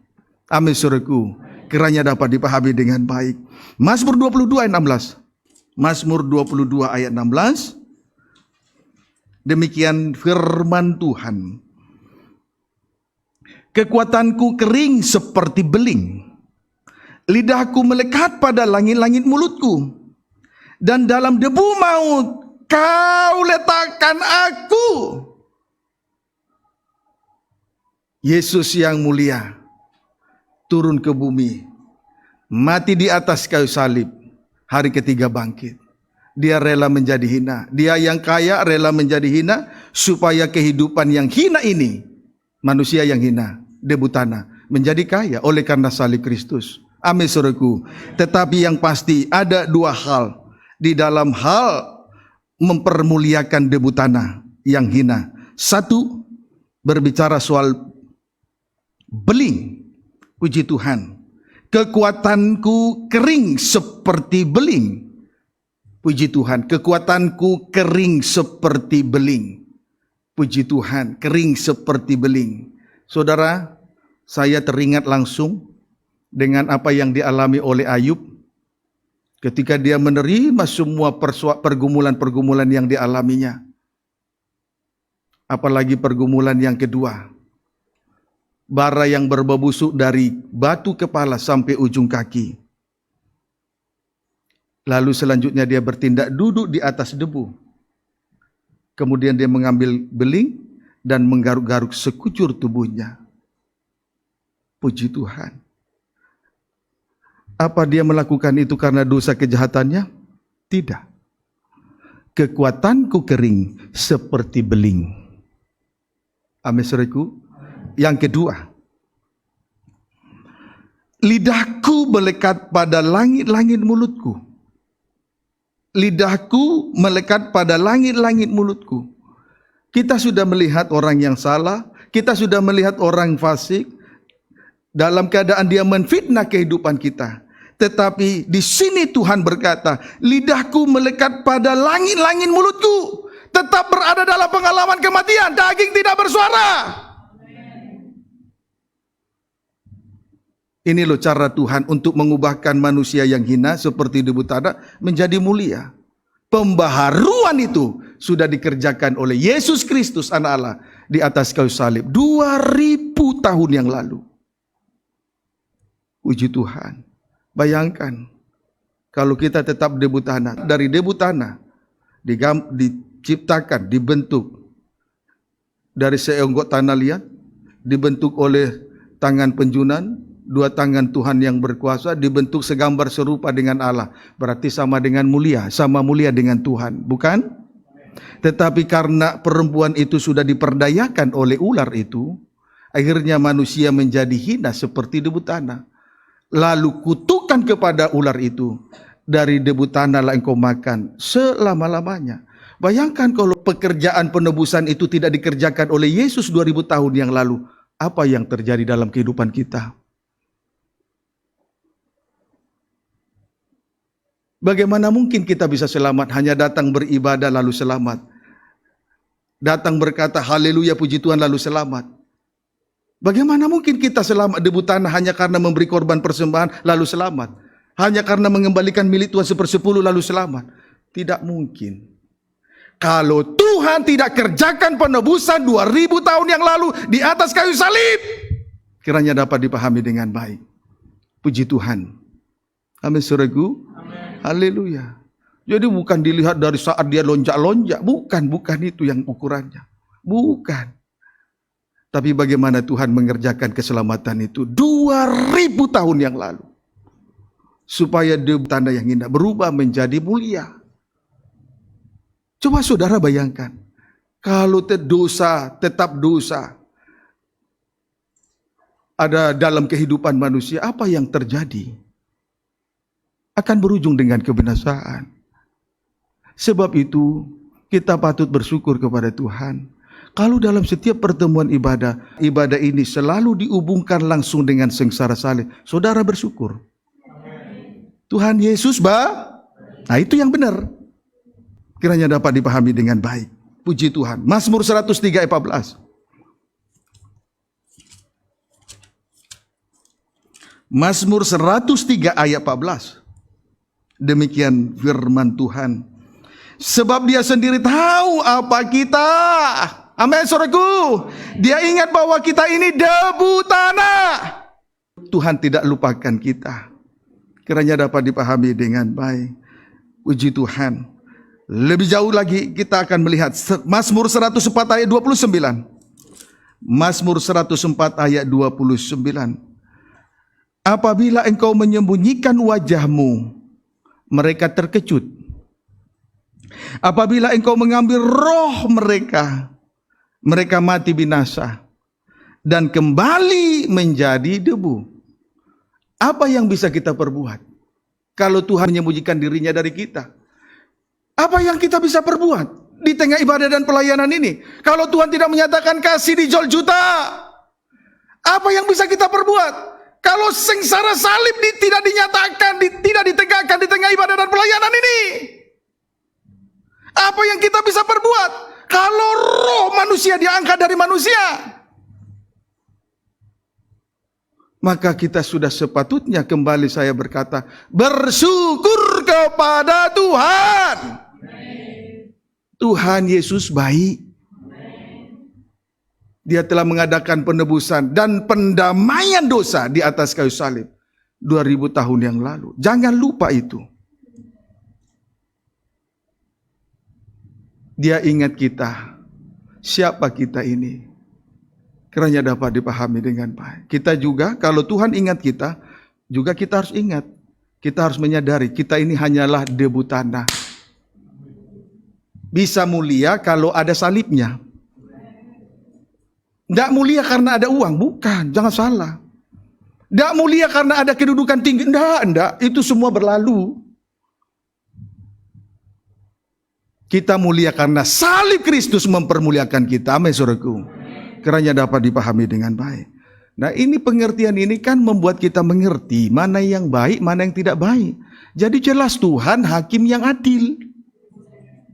Amin, saudaraku. Kiranya dapat dipahami dengan baik. Mazmur 22 ayat 16. Mazmur 22 ayat 16. Demikian firman Tuhan. Kekuatanku kering seperti beling. Lidahku melekat pada langit-langit mulutku. Dan dalam debu maut kau letakkan aku. Yesus yang mulia turun ke bumi. Mati di atas kayu salib. Hari ketiga bangkit. Dia rela menjadi hina. Dia yang kaya rela menjadi hina. Supaya kehidupan yang hina ini, manusia yang hina, debu tanah, menjadi kaya oleh karena salib Kristus. Amin, saudaraku. Tetapi yang pasti ada dua hal di dalam hal mempermuliakan debu tanah yang hina. Satu, berbicara soal beling. Puji Tuhan. Kekuatanku kering seperti beling. Puji Tuhan. Kekuatanku kering seperti beling. Puji Tuhan. Kering seperti beling. Saudara, saya teringat langsung dengan apa yang dialami oleh Ayub ketika dia menerima semua pergumulan-pergumulan yang dialaminya. Apalagi pergumulan yang kedua. bara yang berbau busuk dari batu kepala sampai ujung kaki. Lalu selanjutnya dia bertindak duduk di atas debu. Kemudian dia mengambil beling dan menggaruk-garuk sekujur tubuhnya. Puji Tuhan. Apa dia melakukan itu karena dosa kejahatannya? Tidak. Kekuatanku kering seperti beling. Amin, saudaraku. Yang kedua, lidahku melekat pada langit-langit mulutku. Lidahku melekat pada langit-langit mulutku. Kita sudah melihat orang yang salah, kita sudah melihat orang fasik dalam keadaan dia menfitnah kehidupan kita. Tetapi di sini Tuhan berkata, lidahku melekat pada langit-langit mulutku, tetap berada dalam pengalaman kematian, daging tidak bersuara. Ini loh cara Tuhan untuk mengubahkan manusia yang hina seperti debu tanah menjadi mulia. Pembaharuan itu sudah dikerjakan oleh Yesus Kristus anak Allah di atas kayu salib 2000 tahun yang lalu. Puji Tuhan. Bayangkan kalau kita tetap debu tanah, dari debu tanah diciptakan, dibentuk dari seonggok tanah liat, dibentuk oleh tangan penjunan, dua tangan Tuhan yang berkuasa, dibentuk segambar serupa dengan Allah. Berarti sama dengan mulia, sama mulia dengan Tuhan, bukan? Tetapi karena perempuan itu sudah diperdayakan oleh ular itu, akhirnya manusia menjadi hina seperti debu tanah. Lalu kutukan kepada ular itu, dari debu tanahlah engkau makan selama-lamanya. Bayangkan kalau pekerjaan penebusan itu tidak dikerjakan oleh Yesus 2000 tahun yang lalu, apa yang terjadi dalam kehidupan kita? Bagaimana mungkin kita bisa selamat hanya datang beribadah lalu selamat? Datang berkata haleluya puji Tuhan lalu selamat. Bagaimana mungkin kita selamat debu tanah hanya karena memberi korban persembahan lalu selamat? Hanya karena mengembalikan milik Tuhan 1/10 lalu selamat? Tidak mungkin. Kalau Tuhan tidak kerjakan penebusan 2000 tahun yang lalu di atas kayu salib, kiranya dapat dipahami dengan baik. Puji Tuhan. Amin, saudaraku. Haleluya. Jadi bukan dilihat dari saat dia lonjak-lonjak. Bukan itu yang ukurannya. Bukan. Tapi bagaimana Tuhan mengerjakan keselamatan itu 2000 tahun yang lalu. Supaya debu tanah yang hina berubah menjadi mulia. Coba saudara bayangkan. Kalau dosa tetap dosa ada dalam kehidupan manusia, apa yang terjadi? Akan berujung dengan kebinasaan. Sebab itu kita patut bersyukur kepada Tuhan. Kalau dalam setiap pertemuan ibadah ini selalu dihubungkan langsung dengan sengsara salib, saudara bersyukur. Tuhan Yesus nah itu yang benar. Kiranya dapat dipahami dengan baik. Puji Tuhan. Mazmur 103 ayat 14. Mazmur 103 ayat 14. Demikian firman Tuhan. Sebab dia sendiri tahu apa kita. Amin, saudaraku. Dia ingat bahwa kita ini debu tanah. Tuhan tidak lupakan kita. Kiranya dapat dipahami dengan baik. Puji Tuhan. Lebih jauh lagi kita akan melihat Mazmur 104 ayat 29. Mazmur 104 ayat 29. Apabila engkau menyembunyikan wajahmu, mereka terkejut. Apabila engkau mengambil roh mereka, mereka mati binasa dan kembali menjadi debu. Apa yang bisa kita perbuat kalau Tuhan menyembunyikan dirinya dari kita? Apa yang kita bisa perbuat di tengah ibadah dan pelayanan ini? Kalau Tuhan tidak menyatakan kasih di Jol Juta, apa yang bisa kita perbuat? Kalau sengsara salib tidak dinyatakan, tidak ditegakkan di tengah ibadah dan pelayanan ini, apa yang kita bisa perbuat? Kalau roh manusia diangkat dari manusia, maka kita sudah sepatutnya kembali saya berkata, bersyukur kepada Tuhan. Tuhan Yesus baik. Dia telah mengadakan penebusan dan pendamaian dosa di atas kayu salib 2000 tahun yang lalu. Jangan lupa itu. Dia ingat kita. Siapa kita ini? Kiranya dapat dipahami dengan baik. Kita juga, kalau Tuhan ingat kita, juga kita harus ingat. Kita harus menyadari, kita ini hanyalah debu tanah. Bisa mulia kalau ada salibnya. Tidak mulia karena ada uang, bukan, jangan salah. Tidak mulia karena ada kedudukan tinggi, tidak, itu semua berlalu. Kita mulia karena salib Kristus mempermuliakan kita. Amin, saudaraku. Kiranya dapat dipahami dengan baik. Nah, ini pengertian ini kan membuat kita mengerti mana yang baik, mana yang tidak baik. Jadi jelas Tuhan hakim yang adil.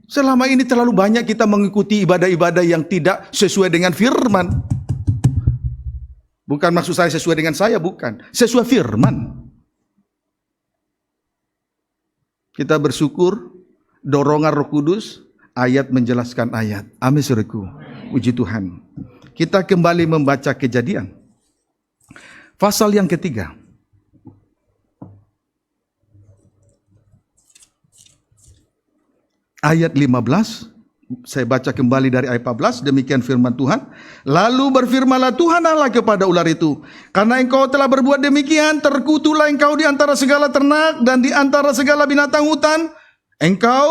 Selama ini terlalu banyak kita mengikuti ibadah-ibadah yang tidak sesuai dengan firman. Bukan maksud saya sesuai dengan saya, bukan. Sesuai firman. Kita bersyukur dorongan Roh Kudus, ayat menjelaskan ayat. Amin, saudaraku. Puji Tuhan. Kita kembali membaca Kejadian. Pasal yang ketiga. Ayat 15. Saya baca kembali dari ayat 14. Demikian firman Tuhan. Lalu berfirmanlah Tuhan Allah kepada ular itu, karena engkau telah berbuat demikian, terkutuklah engkau di antara segala ternak dan di antara segala binatang hutan. Engkau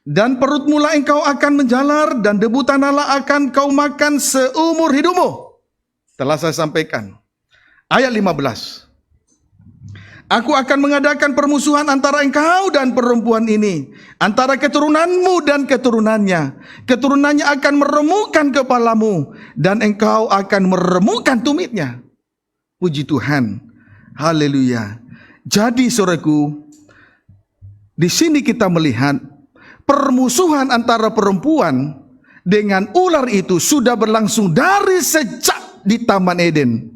dan perutmu lah engkau akan menjalar, dan debu tanahlah akan kau makan seumur hidupmu. Telah saya sampaikan. Ayat 15. Aku akan mengadakan permusuhan antara engkau dan perempuan ini, antara keturunanmu dan keturunannya. Keturunannya akan meremukkan kepalamu, dan engkau akan meremukkan tumitnya. Puji Tuhan. Haleluya. Jadi saudaraku, di sini kita melihat permusuhan antara perempuan dengan ular itu sudah berlangsung dari sejak di Taman Eden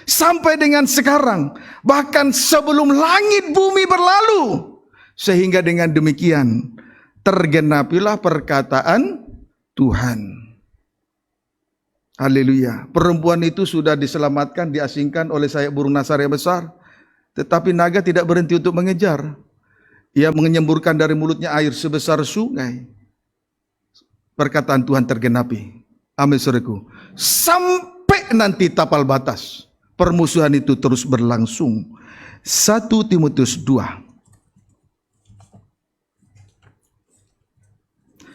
sampai dengan sekarang, bahkan sebelum langit bumi berlalu. Sehingga dengan demikian tergenapilah perkataan Tuhan. Haleluya. Perempuan itu sudah diselamatkan, diasingkan oleh sayap burung nasar yang besar. Tetapi naga tidak berhenti untuk mengejar. Ia menyemburkan dari mulutnya air sebesar sungai. Perkataan Tuhan tergenapi. Amin, saudaraku. Sampai nanti tapal batas, permusuhan itu terus berlangsung. 1 Timotius 2.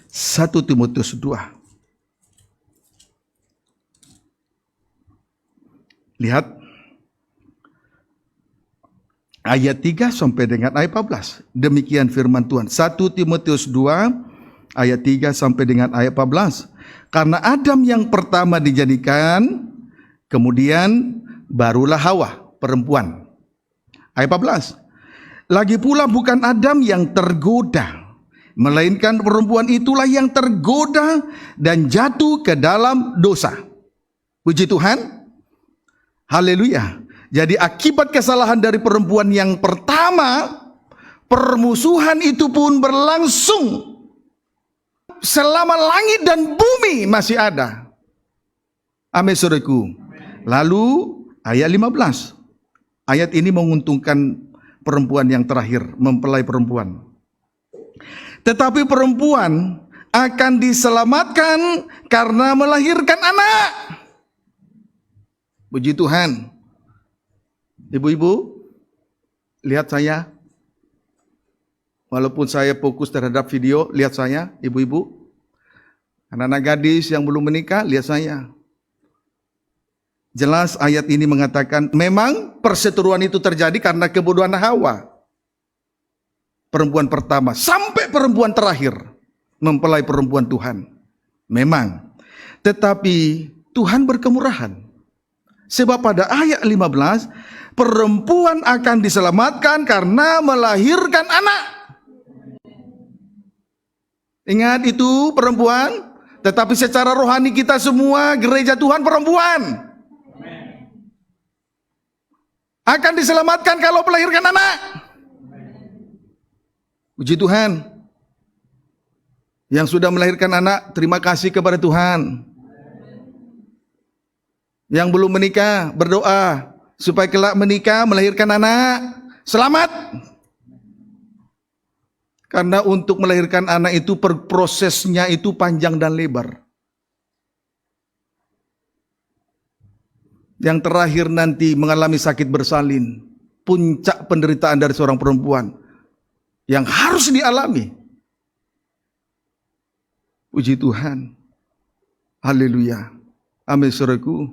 1 Timotius 2. Lihat. Ayat 3 sampai dengan ayat 14. Demikian firman Tuhan. 1 Timotius 2 ayat 3 sampai dengan ayat 14. Karena Adam yang pertama dijadikan, kemudian barulah Hawa, perempuan. Ayat 14. Lagi pula bukan Adam yang tergoda, melainkan perempuan itulah yang tergoda dan jatuh ke dalam dosa. Puji Tuhan. Haleluya. Jadi akibat kesalahan dari perempuan yang pertama, permusuhan itu pun berlangsung selama langit dan bumi masih ada. Amin, saudaraku. Lalu ayat 15. Ayat ini menguntungkan perempuan yang terakhir, mempelai perempuan. Tetapi perempuan akan diselamatkan karena melahirkan anak. Puji Tuhan. Ibu-ibu, lihat saya. Walaupun saya fokus terhadap video, lihat saya, ibu-ibu. Anak-anak gadis yang belum menikah, lihat saya. Jelas ayat ini mengatakan, memang perseteruan itu terjadi karena kebodohan Hawa. Perempuan pertama, sampai perempuan terakhir, mempelai perempuan Tuhan. Memang. Tetapi Tuhan berkemurahan. Sebab pada ayat 15, perempuan akan diselamatkan karena melahirkan anak. Ingat itu perempuan, tetapi secara rohani kita semua gereja Tuhan perempuan. Akan diselamatkan kalau melahirkan anak. Puji Tuhan. Yang sudah melahirkan anak, terima kasih kepada Tuhan. Yang belum menikah, berdoa supaya kelak menikah, melahirkan anak, selamat. Karena untuk melahirkan anak itu prosesnya itu panjang dan lebar. Yang terakhir nanti mengalami sakit bersalin, puncak penderitaan dari seorang perempuan yang harus dialami. Puji Tuhan. Haleluya. Amin saudaraku.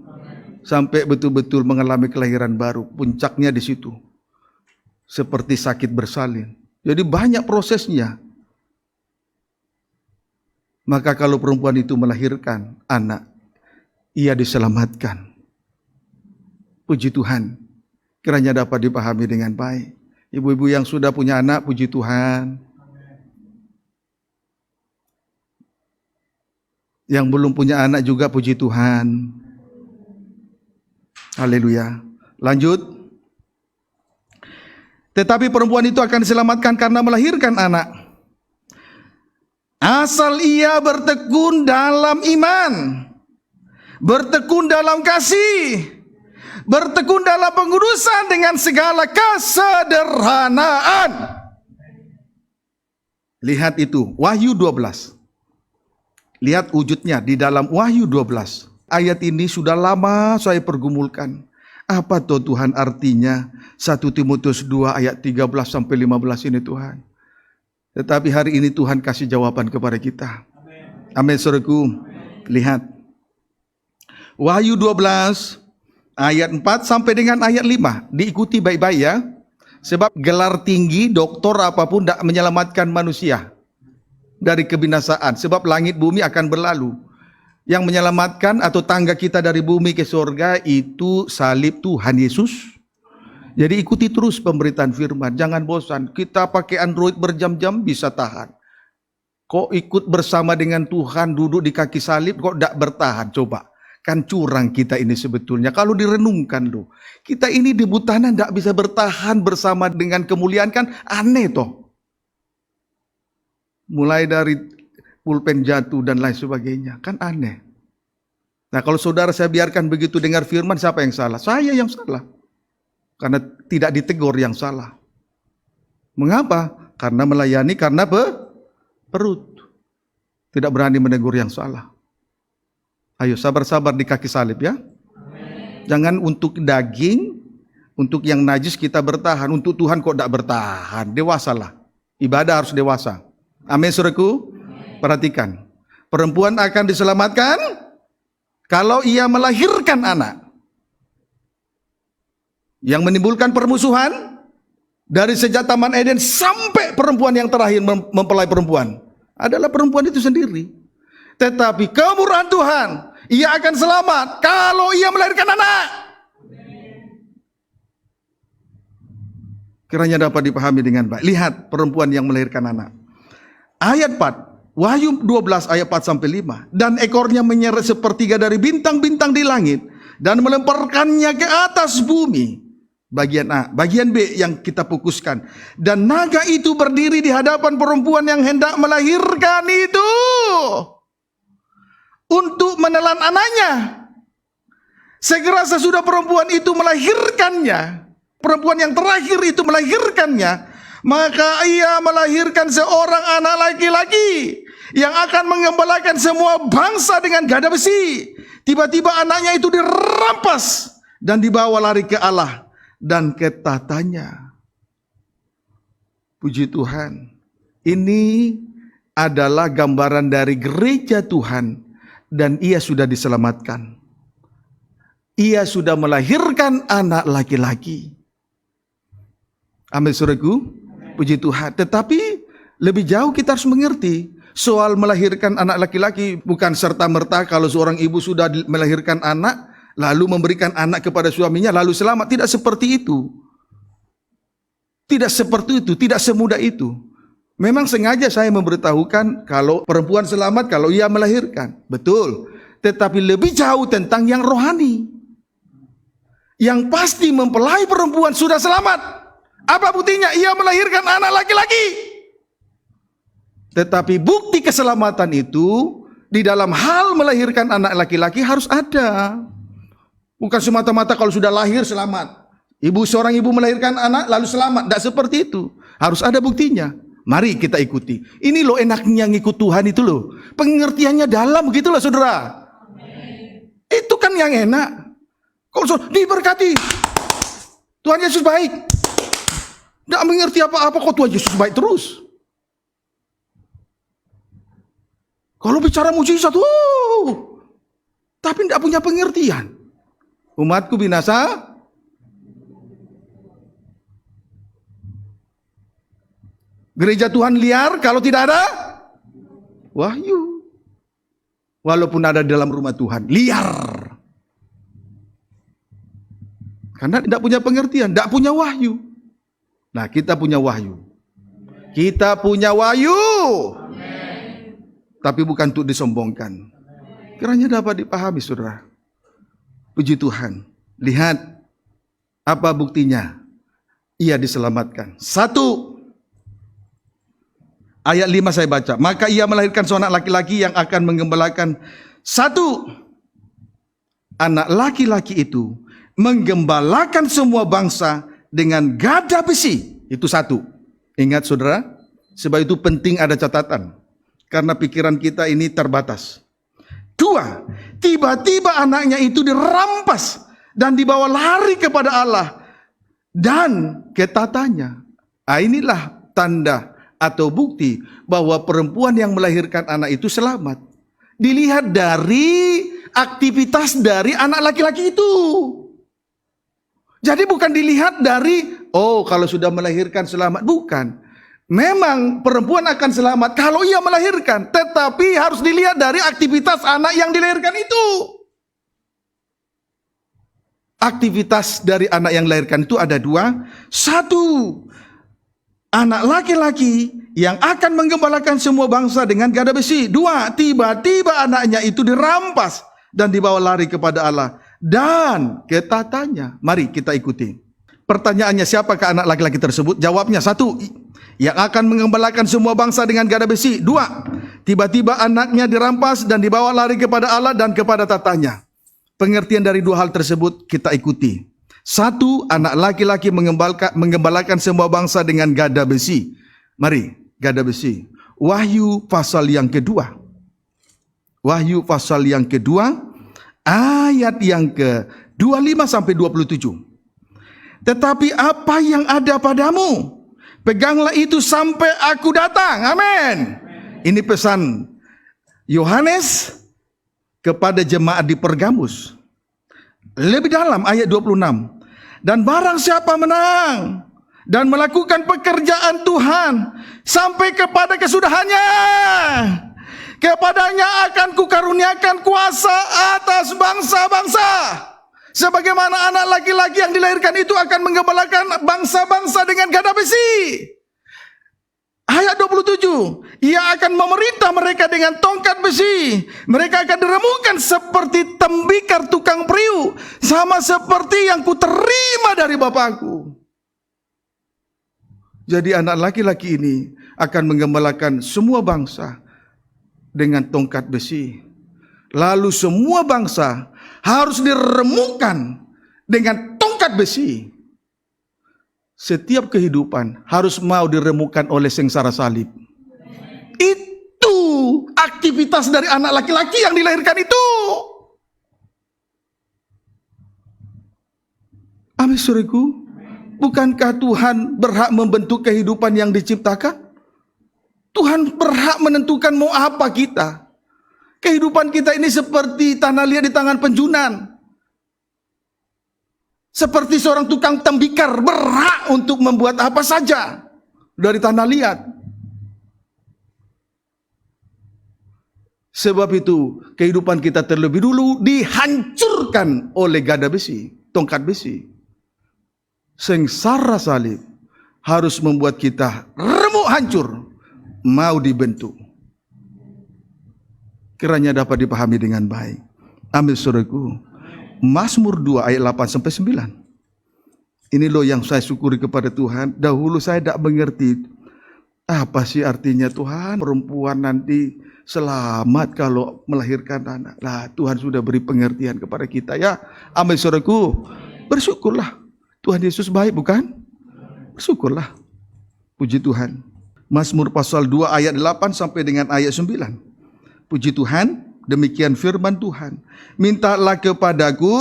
Sampai betul-betul mengalami kelahiran baru. Puncaknya di situ. Seperti sakit bersalin. Jadi banyak prosesnya. Maka kalau perempuan itu melahirkan anak, ia diselamatkan. Puji Tuhan. Kiranya dapat dipahami dengan baik. Ibu-ibu yang sudah punya anak, puji Tuhan. Yang belum punya anak juga puji Tuhan. Haleluya. Lanjut. Tetapi perempuan itu akan diselamatkan karena melahirkan anak. Asal ia bertekun dalam iman. Bertekun dalam kasih. Bertekun dalam pengudusan dengan segala kesederhanaan. Lihat itu, Wahyu 12. Lihat wujudnya di dalam Wahyu 12. Ayat ini sudah lama saya pergumulkan. Apa tuh Tuhan artinya 1 Timotius 2 ayat 13 sampai 15 ini Tuhan. Tetapi hari ini Tuhan kasih jawaban kepada kita. Amin saudaraku. Lihat. Wahyu 12 ayat 4 sampai dengan ayat 5. Diikuti baik-baik ya. Sebab gelar tinggi, doktor apapun tidak menyelamatkan manusia dari kebinasaan. Sebab langit bumi akan berlalu. Yang menyelamatkan atau tangga kita dari bumi ke surga itu salib Tuhan Yesus. Jadi ikuti terus pemberitaan firman. Jangan bosan. Kita pakai Android berjam-jam bisa tahan. Kok ikut bersama dengan Tuhan duduk di kaki salib kok tidak bertahan? Coba. Kan curang kita ini sebetulnya. Kalau direnungkan loh. Kita ini di butanan tidak bisa bertahan bersama dengan kemuliaan kan aneh toh. Mulai dari pulpen jatuh dan lain sebagainya. Kan aneh. Nah kalau saudara saya biarkan begitu dengar firman, siapa yang salah? Saya yang salah. Karena tidak ditegur yang salah. Mengapa? Karena melayani, karena perut. Tidak berani menegur yang salah. Ayo sabar-sabar di kaki salib ya. Amen. Jangan untuk daging, untuk yang najis kita bertahan. Untuk Tuhan kok tidak bertahan? Dewasalah. Ibadah harus dewasa. Amin saudaraku. Perhatikan, perempuan akan diselamatkan kalau ia melahirkan anak. Yang menimbulkan permusuhan dari sejak Taman Eden sampai perempuan yang terakhir mempelai perempuan adalah perempuan itu sendiri. Tetapi kemurahan Tuhan, ia akan selamat kalau ia melahirkan anak. Kiranya dapat dipahami dengan baik. Lihat perempuan yang melahirkan anak. Ayat 4. Wahyu 12 ayat 4 sampai 5. Dan ekornya menyeret sepertiga dari bintang-bintang di langit dan melemparkannya ke atas bumi. Bagian A, bagian B yang kita fokuskan. Dan naga itu berdiri di hadapan perempuan yang hendak melahirkan itu untuk menelan anaknya. Segera sesudah perempuan itu melahirkannya, perempuan yang terakhir itu melahirkannya, maka ia melahirkan seorang anak laki-laki yang akan mengembalakan semua bangsa dengan gada besi. Tiba-tiba anaknya itu dirampas dan dibawa lari ke Allah dan ke tatanya. Puji Tuhan. Ini adalah gambaran dari gereja Tuhan dan ia sudah diselamatkan. Ia sudah melahirkan anak laki-laki. Amin saudaraku. Puji Tuhan. Tetapi lebih jauh kita harus mengerti soal melahirkan anak laki-laki bukan serta-merta kalau seorang ibu sudah melahirkan anak lalu memberikan anak kepada suaminya lalu selamat. Tidak seperti itu. Tidak seperti itu, tidak semudah itu. Memang sengaja saya memberitahukan kalau perempuan selamat kalau ia melahirkan. Betul. Tetapi lebih jauh tentang yang rohani. Yang pasti mempelai perempuan sudah selamat. Apa buktinya? Ia melahirkan anak laki-laki. Tetapi bukti keselamatan itu di dalam hal melahirkan anak laki-laki harus ada. Bukan semata-mata kalau sudah lahir selamat. Seorang ibu melahirkan anak lalu selamat. Tidak seperti itu. Harus ada buktinya. Mari kita ikuti. Ini loh enaknya ngikut Tuhan itu loh. Pengertiannya dalam gitu loh saudara. Itu kan yang enak. Kalau diberkati. Tuhan Yesus baik. Tidak mengerti apa-apa kok Tuhan Yesus baik terus. Kalau bicara mujizat, tapi tidak punya pengertian. Umatku binasa. Gereja Tuhan liar kalau tidak ada wahyu. Walaupun ada dalam rumah Tuhan, liar. Karena tidak punya pengertian, tidak punya wahyu. Nah, kita punya wahyu. Kita punya wahyu. Amen. Tapi bukan untuk disombongkan. Kiranya dapat dipahami, saudara. Puji Tuhan. Lihat apa buktinya. Ia diselamatkan. 1. Ayat 5 saya baca. Maka ia melahirkan seorang laki-laki yang akan menggembalakan 1. Anak laki-laki itu menggembalakan semua bangsa dengan gada besi. Itu 1. Ingat saudara, sebab itu penting ada catatan. Karena pikiran kita ini terbatas. 2. Tiba-tiba anaknya itu dirampas dan dibawa lari kepada Allah dan ketatannya. Inilah tanda atau bukti bahwa perempuan yang melahirkan anak itu selamat. Dilihat dari aktivitas dari anak laki-laki itu. Jadi bukan dilihat dari, kalau sudah melahirkan selamat. Bukan. Memang perempuan akan selamat kalau ia melahirkan. Tetapi harus dilihat dari aktivitas anak yang dilahirkan itu. Aktivitas dari anak yang dilahirkan itu ada 2. 1. Anak laki-laki yang akan menggembalakan semua bangsa dengan gada besi. 2. Tiba-tiba anaknya itu dirampas dan dibawa lari kepada Allah dan ketatannya. Mari kita ikuti. Pertanyaannya, siapakah anak laki-laki tersebut? Jawabnya 1. Yang akan menggembalakan semua bangsa dengan gada besi. 2. Tiba-tiba anaknya dirampas dan dibawa lari kepada Allah dan kepada tatanya. Pengertian dari 2 hal tersebut kita ikuti. 1. Anak laki-laki menggembalakan semua bangsa dengan gada besi. Mari, gada besi. Wahyu pasal yang kedua. Wahyu pasal yang kedua, ayat yang ke-25 sampai 27. Tetapi apa yang ada padamu, peganglah itu sampai aku datang. Amin. Ini pesan Yohanes kepada jemaat di Pergamus. Lebih dalam ayat 26. Dan barang siapa menang dan melakukan pekerjaan Tuhan sampai kepada kesudahannya, kepadanya akan kukaruniakan kuasa atas bangsa-bangsa. Sebagaimana anak laki-laki yang dilahirkan itu akan menggembalakan bangsa-bangsa dengan gada besi. Ayat 27, ia akan memerintah mereka dengan tongkat besi. Mereka akan diremukkan seperti tembikar tukang periuk, sama seperti yang kuterima dari Bapakku. Jadi anak laki-laki ini akan menggembalakan semua bangsa dengan tongkat besi. Lalu semua bangsa harus diremukkan dengan tongkat besi. Setiap kehidupan harus mau diremukkan oleh sengsara salib. Itu aktivitas dari anak laki-laki yang dilahirkan itu. Amin, saudaraku. Bukankah Tuhan berhak membentuk kehidupan yang diciptakan? Tuhan berhak menentukan mau apa kita. Kehidupan kita ini seperti tanah liat di tangan penjunan. Seperti seorang tukang tembikar berhak untuk membuat apa saja dari tanah liat. Sebab itu kehidupan kita terlebih dulu dihancurkan oleh gada besi, tongkat besi. Sengsara salib harus membuat kita remuk hancur, mau dibentuk. Kiranya dapat dipahami dengan baik. Amin, saudaraku. Mazmur 2 ayat 8 sampai 9. Ini loh yang saya syukuri kepada Tuhan. Dahulu saya tidak mengerti Apa sih artinya Tuhan? Perempuan nanti selamat kalau melahirkan anak. Nah, Tuhan sudah beri pengertian kepada kita ya. Amin saudaraku. Bersyukurlah. Tuhan Yesus baik bukan? Bersyukurlah. Puji Tuhan. Mazmur pasal 2 ayat 8 sampai dengan ayat 9. Puji Tuhan, demikian firman Tuhan. Mintalah kepadaku,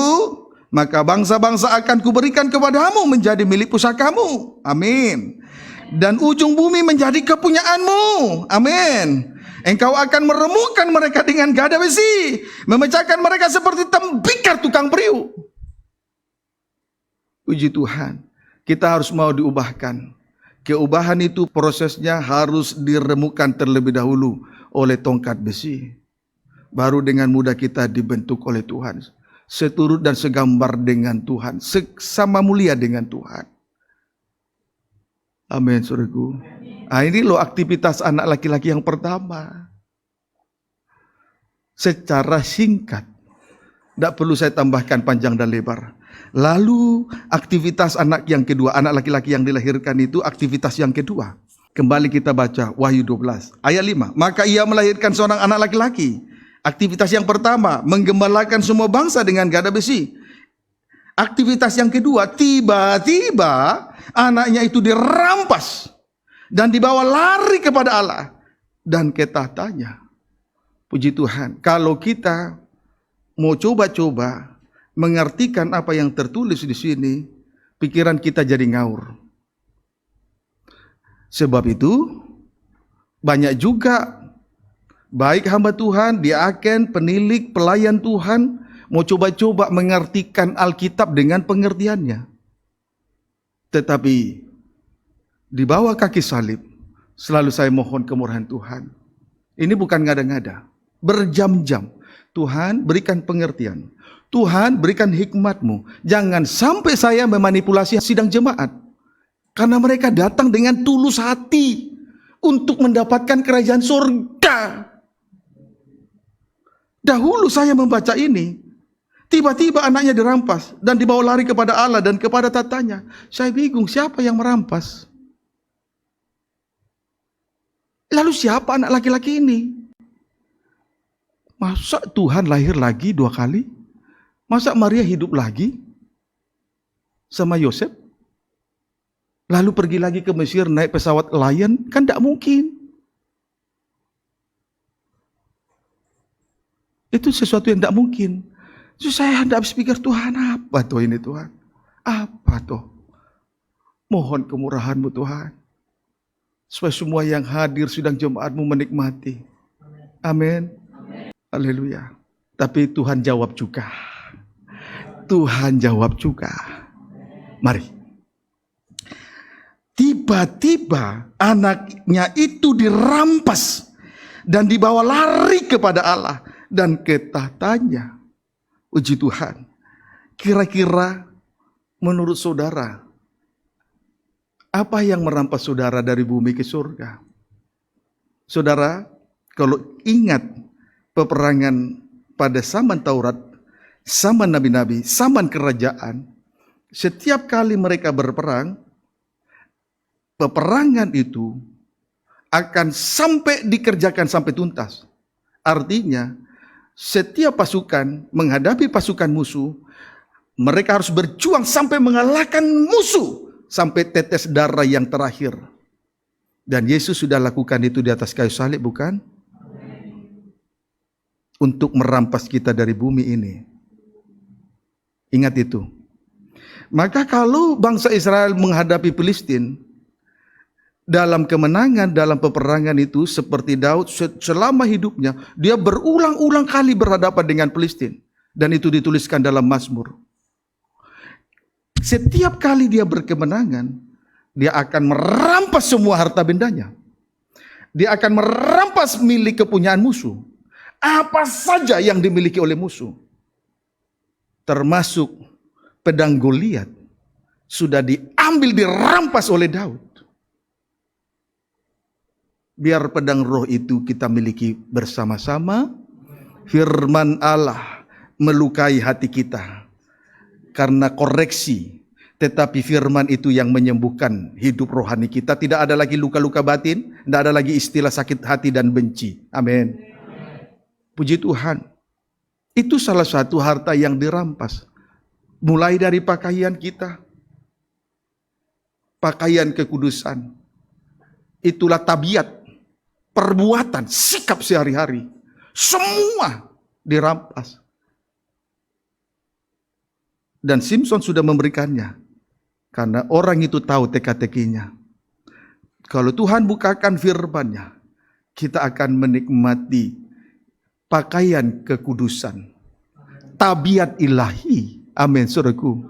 maka bangsa-bangsa akan kuberikan kepadamu menjadi milik pusakamu. Amin. Dan ujung bumi menjadi kepunyaanmu. Amin. Engkau akan meremukkan mereka dengan gada besi, memecahkan mereka seperti tembikar tukang periuk. Puji Tuhan. Kita harus mau diubahkan. Keubahan itu prosesnya harus diremukkan terlebih dahulu oleh tongkat besi. Baru dengan mudah kita dibentuk oleh Tuhan. Seturut dan segambar dengan Tuhan. Sama mulia dengan Tuhan. Amin, saudaraku. Nah, ini loh aktivitas anak laki-laki yang pertama. Secara singkat. Tidak perlu saya tambahkan panjang dan lebar. Lalu aktivitas anak yang kedua, anak laki-laki yang dilahirkan itu aktivitas yang kedua. Kembali kita baca Wahyu 12 ayat 5. Maka ia melahirkan seorang anak laki-laki. Aktivitas yang pertama, menggembalakan semua bangsa dengan gada besi. Aktivitas yang kedua, tiba-tiba anaknya itu dirampas dan dibawa lari kepada Allah dan ketahtanya. Puji Tuhan, kalau kita mau coba-coba mengartikan apa yang tertulis di sini, pikiran kita jadi ngaur. Sebab itu, banyak juga baik hamba Tuhan, diaken, penilik, pelayan Tuhan, mau coba-coba mengartikan Alkitab dengan pengertiannya. Tetapi, di bawah kaki salib, selalu saya mohon kemurahan Tuhan. Ini bukan ngada-ngada, berjam-jam. Tuhan berikan pengertian. Tuhan berikan hikmat-Mu. Jangan sampai saya memanipulasi sidang jemaat. Karena mereka datang dengan tulus hati untuk mendapatkan kerajaan surga. Dahulu saya membaca ini. Tiba-tiba anaknya dirampas dan dibawa lari kepada Allah dan kepada tatanya. Saya bingung siapa yang merampas. Lalu siapa anak laki-laki ini? Masa Tuhan lahir lagi 2 kali? Masa Maria hidup lagi sama Yosef? Lalu pergi lagi ke Mesir naik pesawat Lion? Kan tidak mungkin. Itu sesuatu yang tidak mungkin. Jadi saya tidak habis pikir, Tuhan apa tuh ini Tuhan? Apa tuh? Mohon kemurahan-Mu Tuhan. Supaya semua yang hadir sidang jemaat-Mu menikmati. Amin. Haleluya. Tapi Tuhan jawab juga. Tuhan jawab juga. Mari. Tiba-tiba anaknya itu dirampas dan dibawa lari kepada Allah dan ketahtanya. Puji Tuhan. Kira-kira menurut saudara, apa yang merampas saudara dari bumi ke surga? Saudara, kalau ingat peperangan pada zaman Taurat, zaman nabi-nabi, zaman kerajaan, setiap kali mereka berperang, peperangan itu akan sampai dikerjakan sampai tuntas. Artinya, setiap pasukan menghadapi pasukan musuh, mereka harus berjuang sampai mengalahkan musuh, sampai tetes darah yang terakhir. Dan Yesus sudah lakukan itu di atas kayu salib, bukan? Untuk merampas kita dari bumi ini. Ingat itu. Maka kalau bangsa Israel menghadapi Filistin, dalam kemenangan, dalam peperangan itu, seperti Daud selama hidupnya, dia berulang-ulang kali berhadapan dengan Filistin. Dan itu dituliskan dalam Mazmur. Setiap kali dia berkemenangan, dia akan merampas semua harta bendanya. Dia akan merampas milik kepunyaan musuh. Apa saja yang dimiliki oleh musuh. Termasuk pedang Goliat sudah diambil, dirampas oleh Daud. Biar pedang roh itu kita miliki bersama-sama. Firman Allah melukai hati kita karena koreksi. Tetapi firman itu yang menyembuhkan hidup rohani kita. Tidak ada lagi luka-luka batin, tidak ada lagi istilah sakit hati dan benci. Amin. Puji Tuhan. Itu salah satu harta yang dirampas. Mulai dari pakaian kita, pakaian kekudusan. Itulah tabiat, perbuatan, sikap sehari-hari. Semua dirampas. Dan Simpson sudah memberikannya. Karena orang itu tahu teka-tekinya. Kalau Tuhan bukakan firman-Nya, kita akan menikmati pakaian kekudusan. Tabiat ilahi. Amin, saudaraku.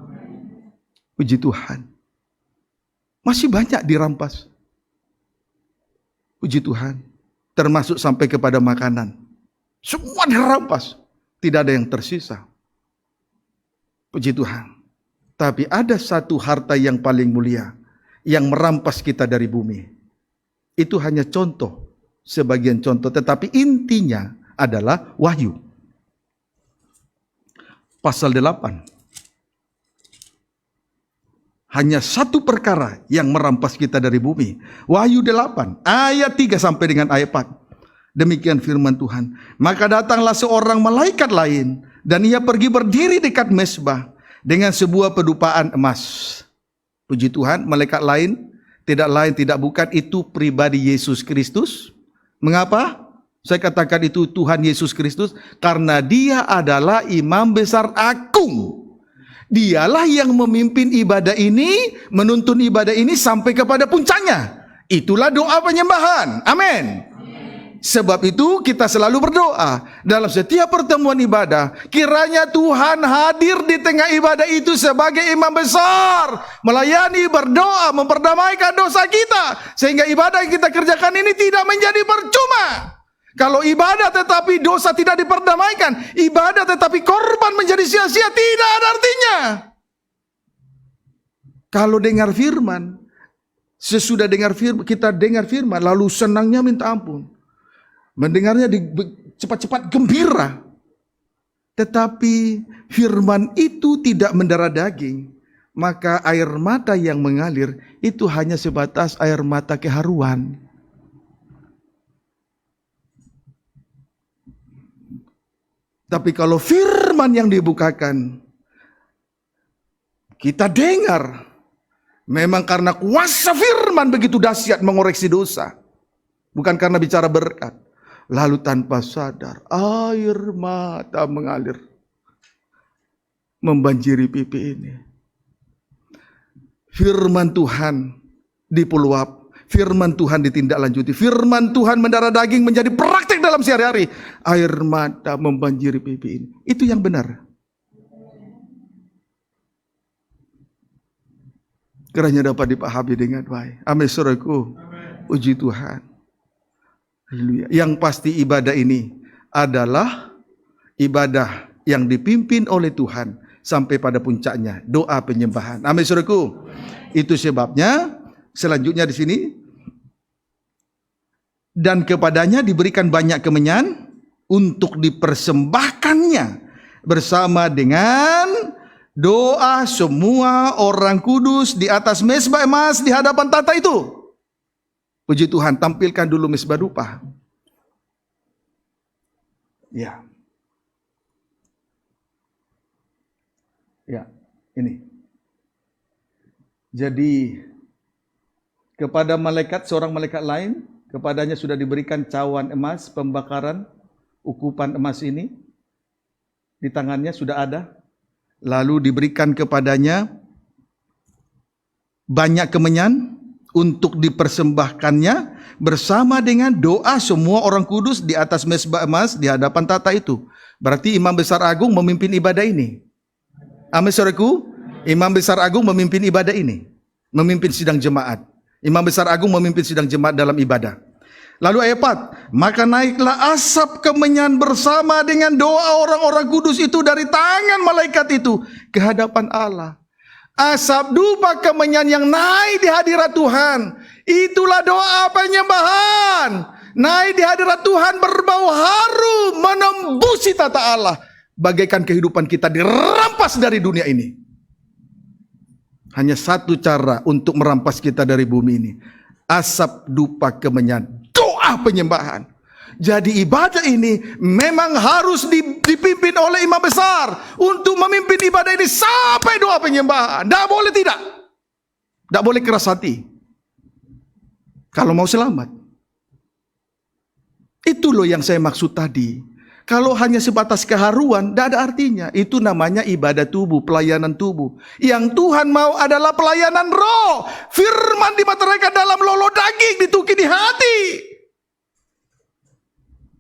Puji Tuhan. Masih banyak dirampas. Puji Tuhan. Termasuk sampai kepada makanan. Semua dirampas. Tidak ada yang tersisa. Puji Tuhan. Tapi ada satu harta yang paling mulia. Yang merampas kita dari bumi. Itu hanya contoh. Sebagian contoh. Tetapi intinya adalah Wahyu. Pasal 8. Hanya satu perkara yang merampas kita dari bumi. Wahyu 8. Ayat 3 sampai dengan ayat 4. Demikian firman Tuhan. Maka datanglah seorang malaikat lain. Dan ia pergi berdiri dekat mezbah. Dengan sebuah pedupaan emas. Puji Tuhan, malaikat lain tidak bukan itu pribadi Yesus Kristus. Mengapa? Saya katakan itu Tuhan Yesus Kristus. Karena dia adalah imam besar agung. Dialah yang memimpin ibadah ini, menuntun ibadah ini sampai kepada puncaknya. Itulah doa penyembahan. Amin. Sebab itu kita selalu berdoa dalam setiap pertemuan ibadah. Kiranya Tuhan hadir di tengah ibadah itu sebagai imam besar. Melayani, berdoa, memperdamaikan dosa kita. Sehingga ibadah yang kita kerjakan ini tidak menjadi percuma. Kalau ibadah tetapi dosa tidak diperdamaikan. Ibadah tetapi korban menjadi sia-sia. Tidak ada artinya. Kalau dengar firman. Sesudah dengar firman, kita dengar firman. Lalu senangnya minta ampun. Mendengarnya cepat-cepat gembira. Tetapi firman itu tidak mendarah daging. Maka air mata yang mengalir itu hanya sebatas air mata keharuan. Tapi kalau firman yang dibukakan, kita dengar. Memang karena kuasa firman begitu dahsyat mengoreksi dosa. Bukan karena bicara berkat. Lalu tanpa sadar air mata mengalir. Membanjiri pipi ini. Firman Tuhan dipeluap. Firman Tuhan ditindaklanjuti. Firman Tuhan mendarah daging menjadi praktik dalam sehari-hari. Air mata membanjiri pipi ini. Itu yang benar. Kiranya dapat dipahami dengan baik. Amin, saudaraku. Puji Tuhan. Yang pasti ibadah ini adalah ibadah yang dipimpin oleh Tuhan sampai pada puncaknya, doa penyembahan. Amin, saudaraku. Itu sebabnya selanjutnya di sini, dan kepadanya diberikan banyak kemenyan untuk dipersembahkannya bersama dengan doa semua orang kudus di atas mezbah emas di hadapan tata itu. Puji Tuhan, tampilkan dulu mezbah dupa. Ya. Ya, ini. Jadi kepada seorang malaikat lain, kepadanya sudah diberikan cawan emas pembakaran, ukupan emas ini. Di tangannya sudah ada. Lalu diberikan kepadanya banyak kemenyan untuk dipersembahkannya bersama dengan doa semua orang kudus di atas mezbah emas di hadapan tata itu. Berarti imam besar agung memimpin ibadah ini. Amin, saudaraku. Imam besar agung memimpin ibadah ini. Memimpin sidang jemaat. Imam besar agung memimpin sidang jemaat dalam ibadah. Lalu ayat 4. Maka naiklah asap kemenyan bersama dengan doa orang-orang kudus itu dari tangan malaikat itu ke hadapan Allah. Asap dupa kemenyan yang naik di hadirat Tuhan. Itulah doa penyembahan. Naik di hadirat Tuhan berbau harum menembusi tata Allah. Bagaikan kehidupan kita dirampas dari dunia ini. Hanya satu cara untuk merampas kita dari bumi ini. Asap dupa kemenyan. Doa penyembahan. Jadi ibadah ini memang harus dipimpin oleh imam besar. Untuk memimpin ibadah ini sampai doa penyembahan. Tidak boleh tidak. Tidak boleh keras hati. Kalau mau selamat. Itu loh yang saya maksud tadi. Kalau hanya sebatas keharuan, tidak ada artinya. Itu namanya ibadah tubuh, pelayanan tubuh. Yang Tuhan mau adalah pelayanan roh. Firman dimateraikan dalam lolo daging, dituki di hati.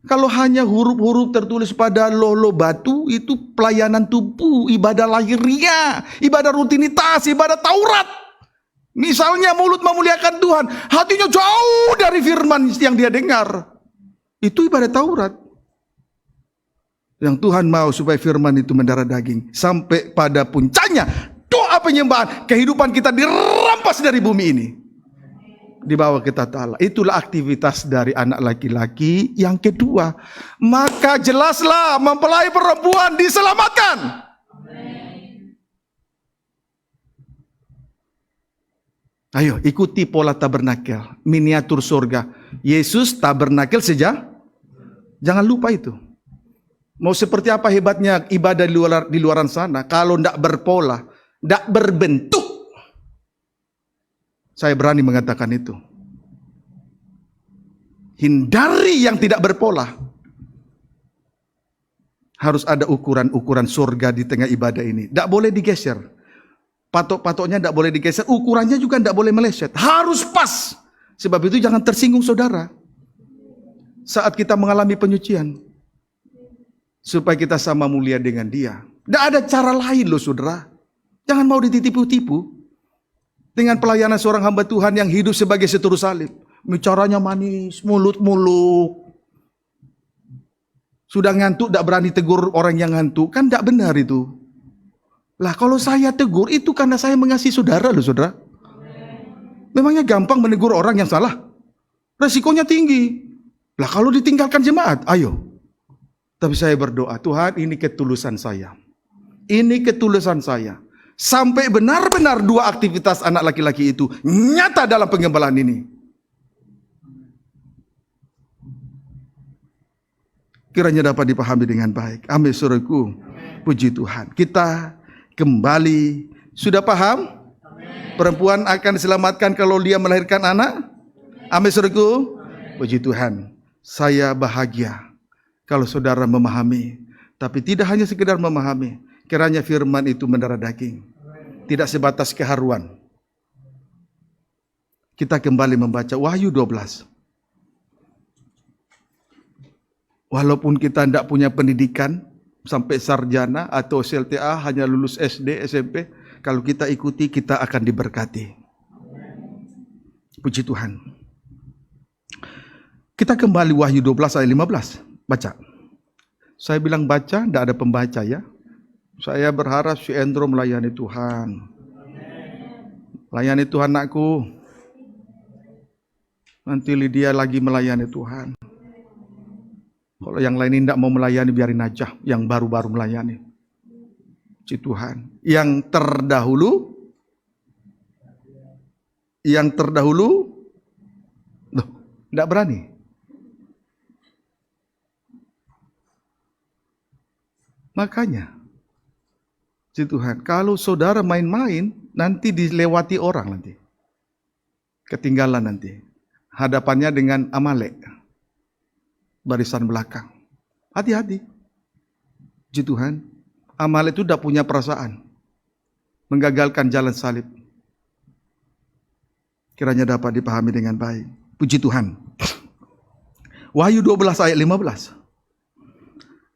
Kalau hanya huruf-huruf tertulis pada lolo batu, itu pelayanan tubuh, ibadah lahiriah, ibadah rutinitas, ibadah Taurat. Misalnya mulut memuliakan Tuhan, hatinya jauh dari firman yang dia dengar. Itu ibadah Taurat. Yang Tuhan mau supaya firman itu mendarah daging. Sampai pada puncaknya, doa penyembahan, kehidupan kita dirampas dari bumi ini. Dibawa ke tata Allah. Itulah aktivitas dari anak laki-laki. Yang kedua, maka jelaslah mempelai perempuan diselamatkan. Ayo ikuti pola tabernakel, miniatur surga. Yesus tabernakel sejak. Jangan lupa itu. Mau seperti apa hebatnya ibadah di luaran sana, kalau tidak berpola, tidak berbentuk. Saya berani mengatakan itu. Hindari yang tidak berpola. Harus ada ukuran-ukuran surga di tengah ibadah ini. Tidak boleh digeser. Patok-patoknya tidak boleh digeser. Ukurannya juga tidak boleh meleset. Harus pas. Sebab itu jangan tersinggung saudara. Saat kita mengalami penyucian. Supaya kita sama mulia dengan dia. Tidak ada cara lain loh saudara. Jangan mau ditipu-tipu. Dengan pelayanan seorang hamba Tuhan yang hidup sebagai seteru salib. Bicaranya manis, mulut-mulut. Sudah ngantuk, tidak berani tegur orang yang ngantuk. Kan tidak benar itu. Lah kalau saya tegur itu karena saya mengasihi saudara loh saudara. Memangnya gampang menegur orang yang salah? Resikonya tinggi. Lah kalau ditinggalkan jemaat, ayo. Tapi saya berdoa, Tuhan ini ketulusan saya. Ini ketulusan saya. Sampai benar-benar dua aktivitas anak laki-laki itu nyata dalam pengembalaan ini. Kiranya dapat dipahami dengan baik. Amin saudaraku. Puji Tuhan. Kita kembali. Sudah paham? Amin. Perempuan akan diselamatkan kalau dia melahirkan anak? Amin saudaraku. Puji Tuhan. Saya bahagia kalau saudara memahami. Tapi tidak hanya sekedar memahami. Kiranya firman itu mendarah daging. Tidak sebatas keharuan. Kita kembali membaca Wahyu 12. Walaupun kita tidak punya pendidikan sampai sarjana atau SLTA, hanya lulus SD, SMP, kalau kita ikuti kita akan diberkati. Puji Tuhan. Kita kembali Wahyu 12 ayat 15. Baca. Saya bilang baca, tidak ada pembaca ya. Saya berharap si Endro melayani Tuhan. Layani Tuhan anakku. Nanti Lydia lagi melayani Tuhan. Kalau yang lain tidak mau melayani, biarin aja. Yang baru-baru melayani. Puji Tuhan. Yang terdahulu. Loh, tidak berani. Makanya. Puji Tuhan. Kalau saudara main-main, nanti dilewati orang nanti. Ketinggalan nanti. Hadapannya dengan Amalek. Barisan belakang. Hati-hati. Puji Tuhan. Amalek itu tidak punya perasaan. Menggagalkan jalan salib. Kiranya dapat dipahami dengan baik. Puji Tuhan. Wahyu 12 ayat 15.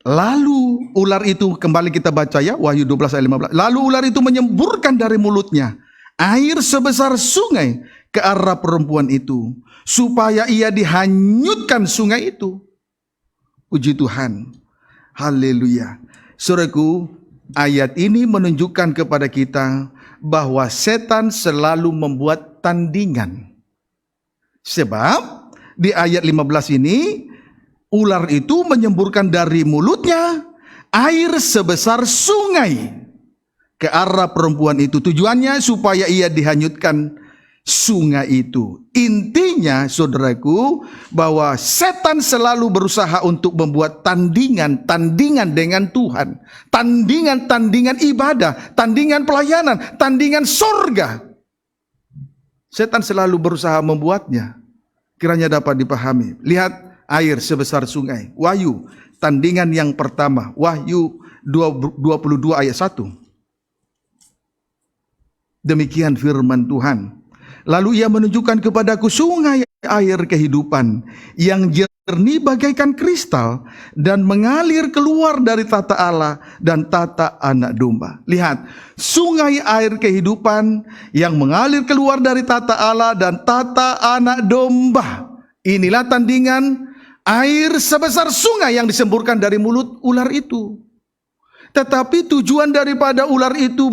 Lalu ular itu, kembali kita baca ya. Wahyu 12 ayat 15. Lalu ular itu menyemburkan dari mulutnya air sebesar sungai ke arah perempuan itu. Supaya ia dihanyutkan sungai itu. Puji Tuhan. Haleluya. Saudaraku, ayat ini menunjukkan kepada kita bahwa setan selalu membuat tandingan. Sebab di ayat 15 ini, ular itu menyemburkan dari mulutnya air sebesar sungai. ke arah perempuan itu. Tujuannya supaya ia dihanyutkan sungai itu. Intinya saudaraku, bahwa setan selalu berusaha untuk membuat tandingan dengan Tuhan. Tandingan ibadah, tandingan pelayanan, tandingan sorga. Setan selalu berusaha membuatnya. Kiranya dapat dipahami. Lihat air sebesar sungai. Wahyu, tandingan yang pertama. Wahyu 22 ayat 1. Demikian firman Tuhan. Lalu ia menunjukkan kepadaku sungai air kehidupan yang jernih bagaikan kristal dan mengalir keluar dari tata Allah dan tata anak domba. Lihat, sungai air kehidupan yang mengalir keluar dari tata Allah dan tata anak domba. Inilah tandingan air sebesar sungai yang disemburkan dari mulut ular itu. Tetapi tujuan daripada ular itu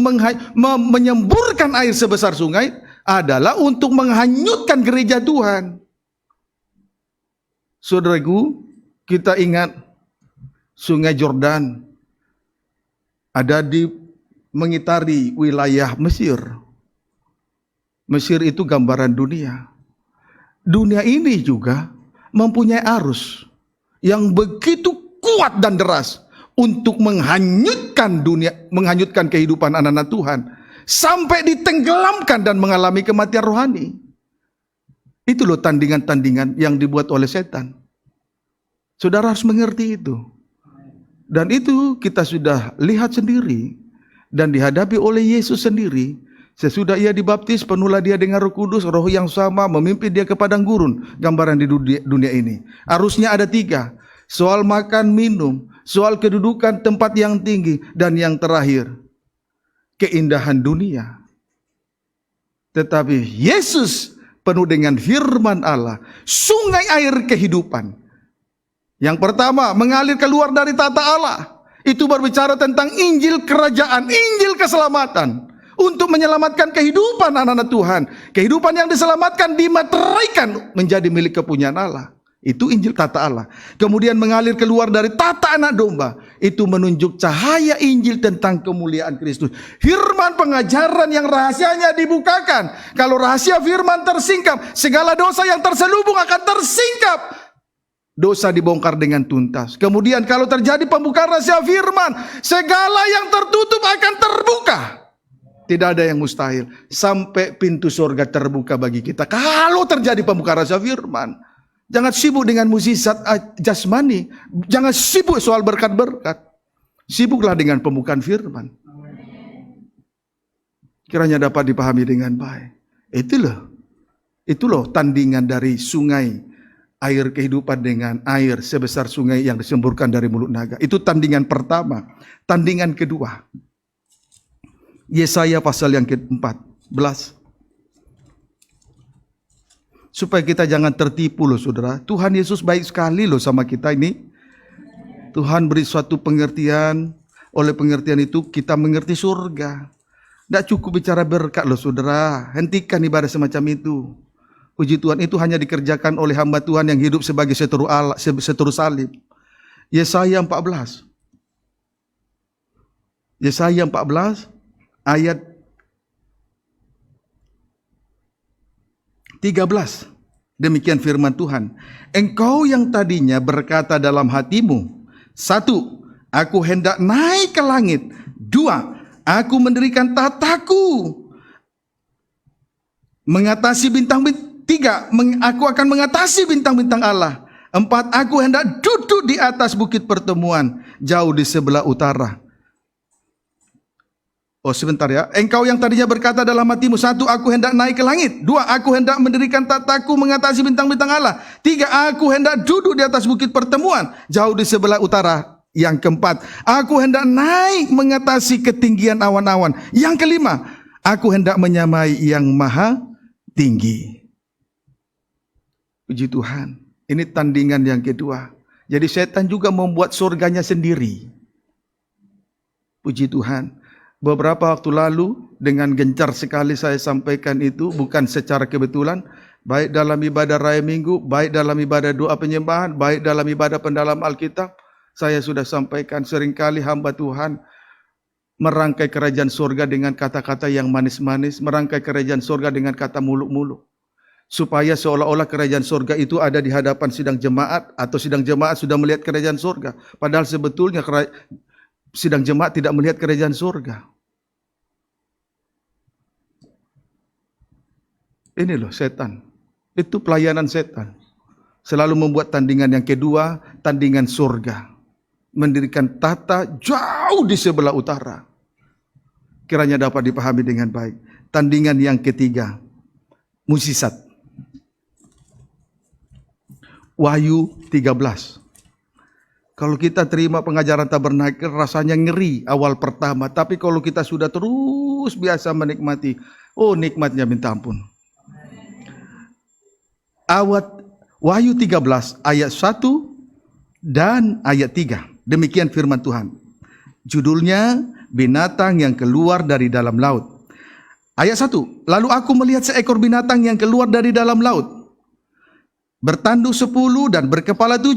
menyemburkan air sebesar sungai adalah untuk menghanyutkan gereja Tuhan. Saudaraku, kita ingat sungai Yordan ada di mengitari wilayah Mesir. Mesir itu gambaran dunia. Dunia ini juga mempunyai arus yang begitu kuat dan deras untuk menghanyutkan dunia, menghanyutkan kehidupan anak-anak Tuhan, sampai ditenggelamkan dan mengalami kematian rohani. Itu loh tandingan-tandingan yang dibuat oleh setan. Saudara harus mengerti itu. Dan itu kita sudah lihat sendiri dan dihadapi oleh Yesus sendiri. Sesudah ia dibaptis, penuhlah dia dengan Roh Kudus, roh yang sama memimpin dia ke padang gurun. Gambaran di dunia ini. Arusnya ada 3. Soal makan, minum, soal kedudukan tempat yang tinggi, dan yang terakhir, keindahan dunia. Tetapi Yesus penuh dengan firman Allah, sungai air kehidupan. Yang pertama, mengalir keluar dari tata Allah. Itu berbicara tentang Injil kerajaan, Injil keselamatan. Untuk menyelamatkan kehidupan anak-anak Tuhan. Kehidupan yang diselamatkan dimateraikan menjadi milik kepunyaan Allah. Itu Injil tata Allah. Kemudian mengalir keluar dari tata anak domba. Itu menunjuk cahaya Injil tentang kemuliaan Kristus. Firman pengajaran yang rahasianya dibukakan. Kalau rahasia firman tersingkap, segala dosa yang terselubung akan tersingkap. Dosa dibongkar dengan tuntas. Kemudian kalau terjadi pembukaan rahasia firman, segala yang tertutup akan terbuka. Tidak ada yang mustahil. Sampai pintu surga terbuka bagi kita. Kalau terjadi pembukaan rahasia firman. Jangan sibuk dengan mukjizat jasmani. Jangan sibuk soal berkat-berkat. Sibuklah dengan pembukaan firman. Kiranya dapat dipahami dengan baik. Itu loh tandingan dari sungai air kehidupan dengan air sebesar sungai yang disemburkan dari mulut naga. Itu tandingan pertama. Tandingan kedua, Yesaya pasal yang ke-14. Supaya kita jangan tertipu loh saudara. Tuhan Yesus baik sekali loh sama kita ini. Tuhan beri suatu pengertian. Oleh pengertian itu kita mengerti surga. Tidak cukup bicara berkat loh saudara. Hentikan ibadah semacam itu. Puji Tuhan, itu hanya dikerjakan oleh hamba Tuhan yang hidup sebagai seteru salib. Yesaya 14. Yesaya 14 ayat 13. Demikian firman Tuhan. Engkau yang tadinya berkata dalam hatimu, 1, aku hendak naik ke langit. 2, aku mendirikan tataku mengatasi bintang-bintang. 3, aku akan mengatasi bintang-bintang Allah. 4, aku hendak duduk di atas bukit pertemuan, jauh di sebelah utara. Oh sebentar ya. Engkau yang tadinya berkata dalam hatimu, 1, aku hendak naik ke langit. 2, aku hendak mendirikan tataku mengatasi bintang-bintang Allah. 3, aku hendak duduk di atas bukit pertemuan, jauh di sebelah utara. Yang keempat, aku hendak naik mengatasi ketinggian awan-awan. Yang kelima, aku hendak menyamai yang maha tinggi. Puji Tuhan. Ini tandingan yang kedua. Jadi setan juga membuat surganya sendiri. Puji Tuhan. Beberapa waktu lalu dengan gencar sekali saya sampaikan itu, bukan secara kebetulan. Baik dalam ibadah raya minggu, baik dalam ibadah doa penyembahan, baik dalam ibadah pendalam Alkitab. Saya sudah sampaikan seringkali hamba Tuhan merangkai kerajaan surga dengan kata-kata yang manis-manis, merangkai kerajaan surga dengan kata muluk-muluk. Supaya seolah-olah kerajaan surga itu ada di hadapan sidang jemaat, atau sidang jemaat sudah melihat kerajaan surga. Padahal sebetulnya sidang jemaat tidak melihat kerajaan surga. Ini loh setan. Itu pelayanan setan. Selalu membuat tandingan yang kedua, tandingan surga. Mendirikan tata jauh di sebelah utara. Kiranya dapat dipahami dengan baik. Tandingan yang ketiga, mukjizat. Wahyu 13. Kalau kita terima pengajaran tabernakel rasanya ngeri awal pertama. Tapi kalau kita sudah terus biasa menikmati, oh nikmatnya minta ampun. Wahyu 13 ayat 1 dan ayat 3. Demikian firman Tuhan. Judulnya binatang yang keluar dari dalam laut. Ayat 1. Lalu aku melihat seekor binatang yang keluar dari dalam laut. Bertanduk 10 dan berkepala 7.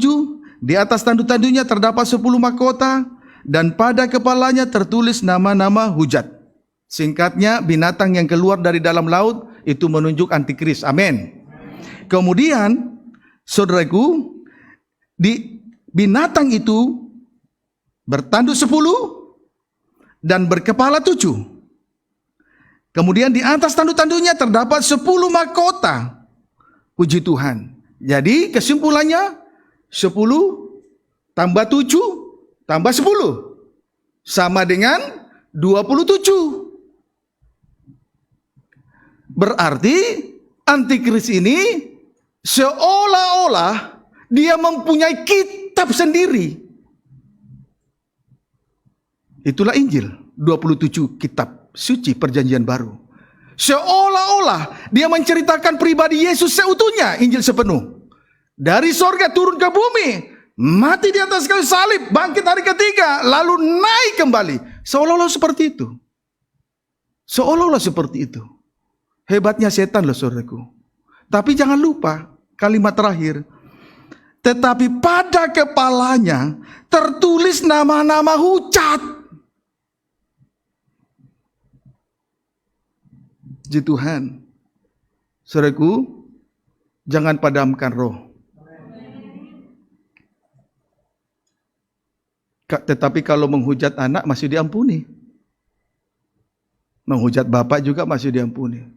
Di atas tanduk-tanduknya terdapat 10 mahkota. Dan pada kepalanya tertulis nama-nama hujat. Singkatnya, binatang yang keluar dari dalam laut itu menunjuk antikris. Amin. Kemudian, saudaraku, di binatang itu bertanduk 10 dan berkepala 7. Kemudian di atas tanduk-tanduknya terdapat 10 mahkota. Puji Tuhan. Jadi kesimpulannya 10 tambah 7 tambah 10 sama dengan 27. Berarti antikris ini seolah-olah dia mempunyai kitab sendiri. Itulah Injil, 27 kitab suci perjanjian baru. Seolah-olah dia menceritakan pribadi Yesus seutuhnya, Injil sepenuh. Dari sorga turun ke bumi, mati di atas kayu salib, bangkit hari ketiga, lalu naik kembali. Seolah-olah seperti itu. Seolah-olah seperti itu. Hebatnya setan loh saudaraku. Tapi jangan lupa kalimat terakhir. Tetapi pada kepalanya tertulis nama-nama hujat. Puji Tuhan. Saudaraku, jangan padamkan roh. Tetapi kalau menghujat anak masih diampuni. Menghujat bapak juga masih diampuni.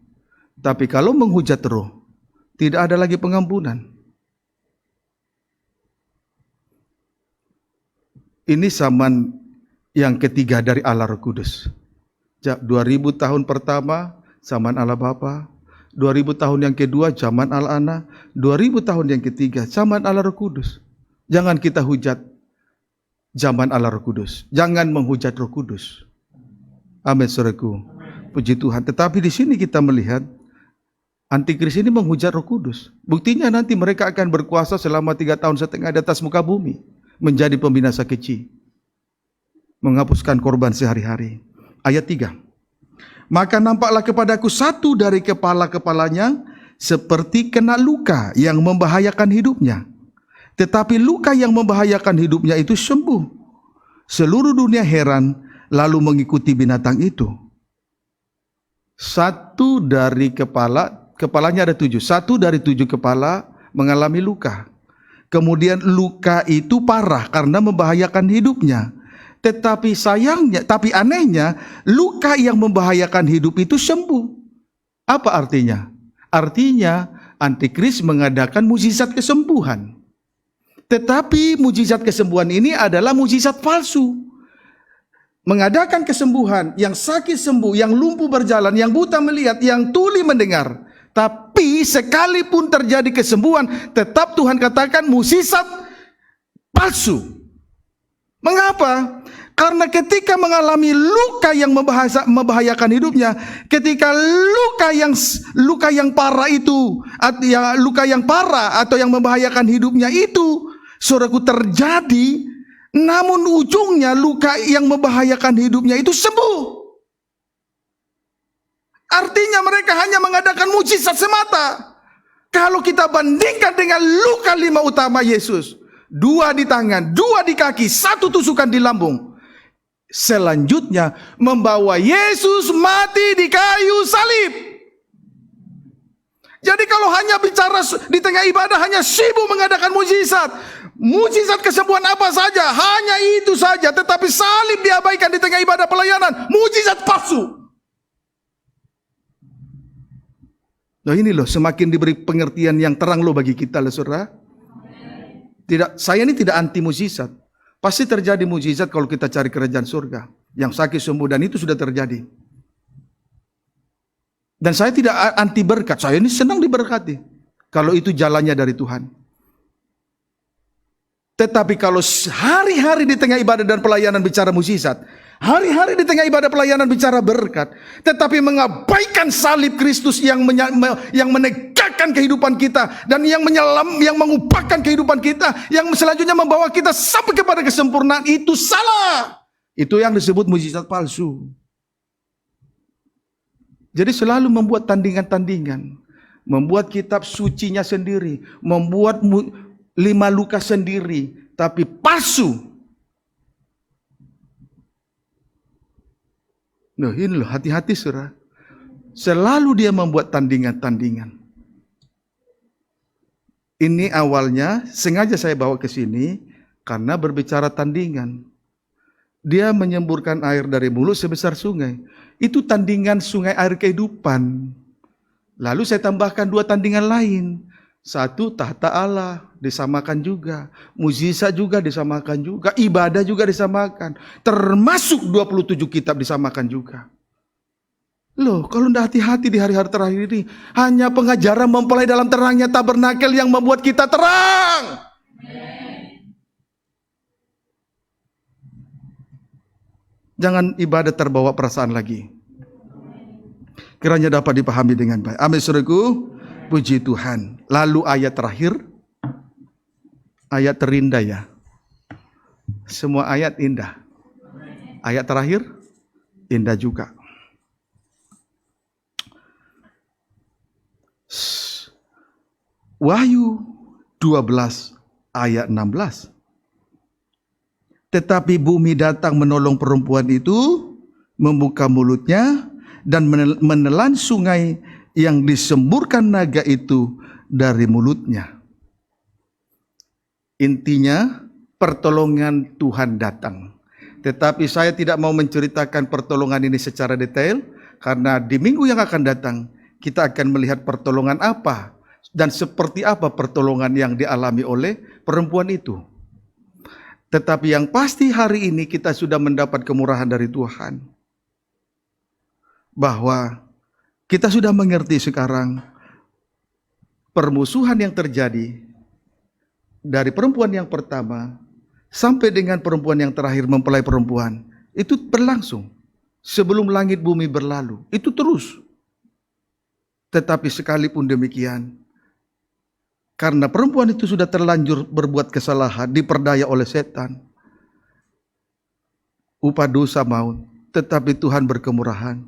Tapi kalau menghujat roh, tidak ada lagi pengampunan. Ini zaman yang ketiga dari Allah Roh Kudus. 2000 tahun pertama zaman Allah Bapa, 2000 tahun yang kedua zaman Allah Anak, 2000 tahun yang ketiga zaman Allah Roh Kudus. Jangan kita hujat zaman Allah Roh Kudus. Jangan menghujat Roh Kudus. Amin, saudaraku. Puji Tuhan. Tetapi di sini kita melihat antikris ini menghujat Roh Kudus. Buktinya nanti mereka akan berkuasa selama 3,5 tahun di atas muka bumi. Menjadi pembinasa keji. Menghapuskan korban sehari-hari. Ayat 3. Maka nampaklah kepadaku satu dari kepala-kepalanya seperti kena luka yang membahayakan hidupnya. Tetapi luka yang membahayakan hidupnya itu sembuh. Seluruh dunia heran lalu mengikuti binatang itu. Satu dari kepalanya ada 7. Satu dari 7 kepala mengalami luka. Kemudian luka itu parah karena membahayakan hidupnya. Tetapi sayangnya, tapi anehnya, luka yang membahayakan hidup itu sembuh. Apa artinya? Artinya antikris mengadakan mukjizat kesembuhan. Tetapi mukjizat kesembuhan ini adalah mukjizat palsu. Mengadakan kesembuhan, yang sakit sembuh, yang lumpuh berjalan, yang buta melihat, yang tuli mendengar. Tapi sekalipun terjadi kesembuhan, tetap Tuhan katakan mukjizat palsu. Mengapa? Karena ketika mengalami luka yang membahayakan hidupnya, ketika luka yang parah itu, luka yang parah atau yang membahayakan hidupnya itu, saudaraku, terjadi, namun ujungnya luka yang membahayakan hidupnya itu sembuh. Artinya mereka hanya mengadakan mukjizat semata. Kalau kita bandingkan dengan luka 5 utama Yesus, 2 di tangan, 2 di kaki, 1 tusukan di lambung. selanjutnya membawa Yesus mati di kayu salib. Jadi kalau hanya bicara di tengah ibadah hanya sibuk mengadakan mujizat, mujizat kesembuhan apa saja, hanya itu saja, tetapi salib diabaikan di tengah ibadah pelayanan, mujizat palsu. Nah ini loh, semakin diberi pengertian yang terang loh bagi kita loh saudara. Tidak, saya ini tidak anti mujizat. Pasti terjadi mujizat kalau kita cari kerajaan surga. Yang sakit sembuh dan itu sudah terjadi. Dan saya tidak anti berkat, saya ini senang diberkati. Kalau itu jalannya dari Tuhan. Tetapi kalau hari-hari di tengah ibadah dan pelayanan bicara mujizat, hari-hari di tengah ibadah pelayanan bicara berkat, tetapi mengabaikan salib Kristus yang menegakkan kehidupan kita dan yang mengubahkan kehidupan kita, yang selanjutnya membawa kita sampai kepada kesempurnaan, itu salah. Itu yang disebut mujizat palsu. Jadi selalu membuat tandingan-tandingan, membuat kitab sucinya sendiri, membuat 5 Lukas sendiri, tapi palsu. Nah ini loh, hati-hati saudara. Selalu dia membuat tandingan-tandingan. Ini awalnya sengaja saya bawa ke sini karena berbicara tandingan. Dia menyemburkan air dari mulut sebesar sungai. Itu tandingan sungai air kehidupan. Lalu saya tambahkan 2 tandingan lain. 1, tahta Allah disamakan juga. Mujizat juga disamakan juga. Ibadah juga disamakan. Termasuk 27 kitab disamakan juga. Loh, kalau tidak hati-hati di hari-hari terakhir ini, hanya pengajaran mempelai dalam terangnya tabernakel yang membuat kita terang. Jangan ibadah terbawa perasaan lagi. Kiranya dapat dipahami dengan baik. Amin saudaraku. Puji Tuhan. Lalu ayat terakhir. Ayat terindah ya. Semua ayat indah. Ayat terakhir indah juga. Wahyu 12 ayat 16. Tetapi bumi datang menolong perempuan itu, membuka mulutnya, dan menelan sungai yang disemburkan naga itu dari mulutnya. Intinya, pertolongan Tuhan datang. Tetapi saya tidak mau menceritakan pertolongan ini secara detail, karena di minggu yang akan datang, kita akan melihat pertolongan apa, dan seperti apa pertolongan yang dialami oleh perempuan itu. Tetapi yang pasti hari ini kita sudah mendapat kemurahan dari Tuhan. Bahwa kita sudah mengerti sekarang permusuhan yang terjadi dari perempuan yang pertama sampai dengan perempuan yang terakhir mempelai perempuan. Itu berlangsung sebelum langit bumi berlalu. Itu terus. Tetapi sekalipun demikian, karena perempuan itu sudah terlanjur berbuat kesalahan, diperdaya oleh setan. Upah dosa maut, tetapi Tuhan berkemurahan.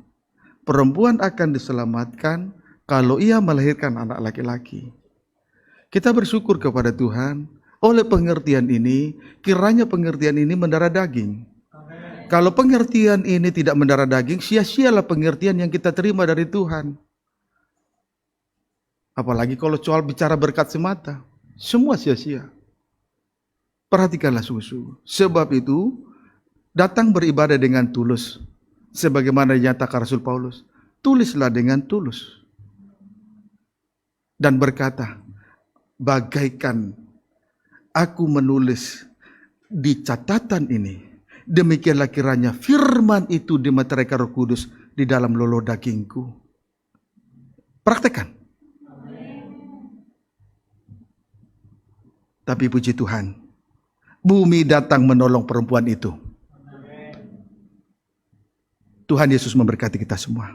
Perempuan akan diselamatkan kalau ia melahirkan anak laki-laki. Kita bersyukur kepada Tuhan, oleh pengertian ini, kiranya pengertian ini mendarah daging. Amen. Kalau pengertian ini tidak mendarah daging, sia-sialah pengertian yang kita terima dari Tuhan. Apalagi kalau soal bicara berkat semata, semua sia-sia. Perhatikanlah sungguh-sungguh. Sebab itu, datang beribadah dengan tulus. Sebagaimana dinyatakan Rasul Paulus, tulislah dengan tulus. Dan berkata, bagaikan aku menulis di catatan ini, demikianlah kiranya firman itu dimeteraikan Roh Kudus di dalam lolo dagingku. Praktekkan. Tapi puji Tuhan, bumi datang menolong perempuan itu. Tuhan Yesus memberkati kita semua.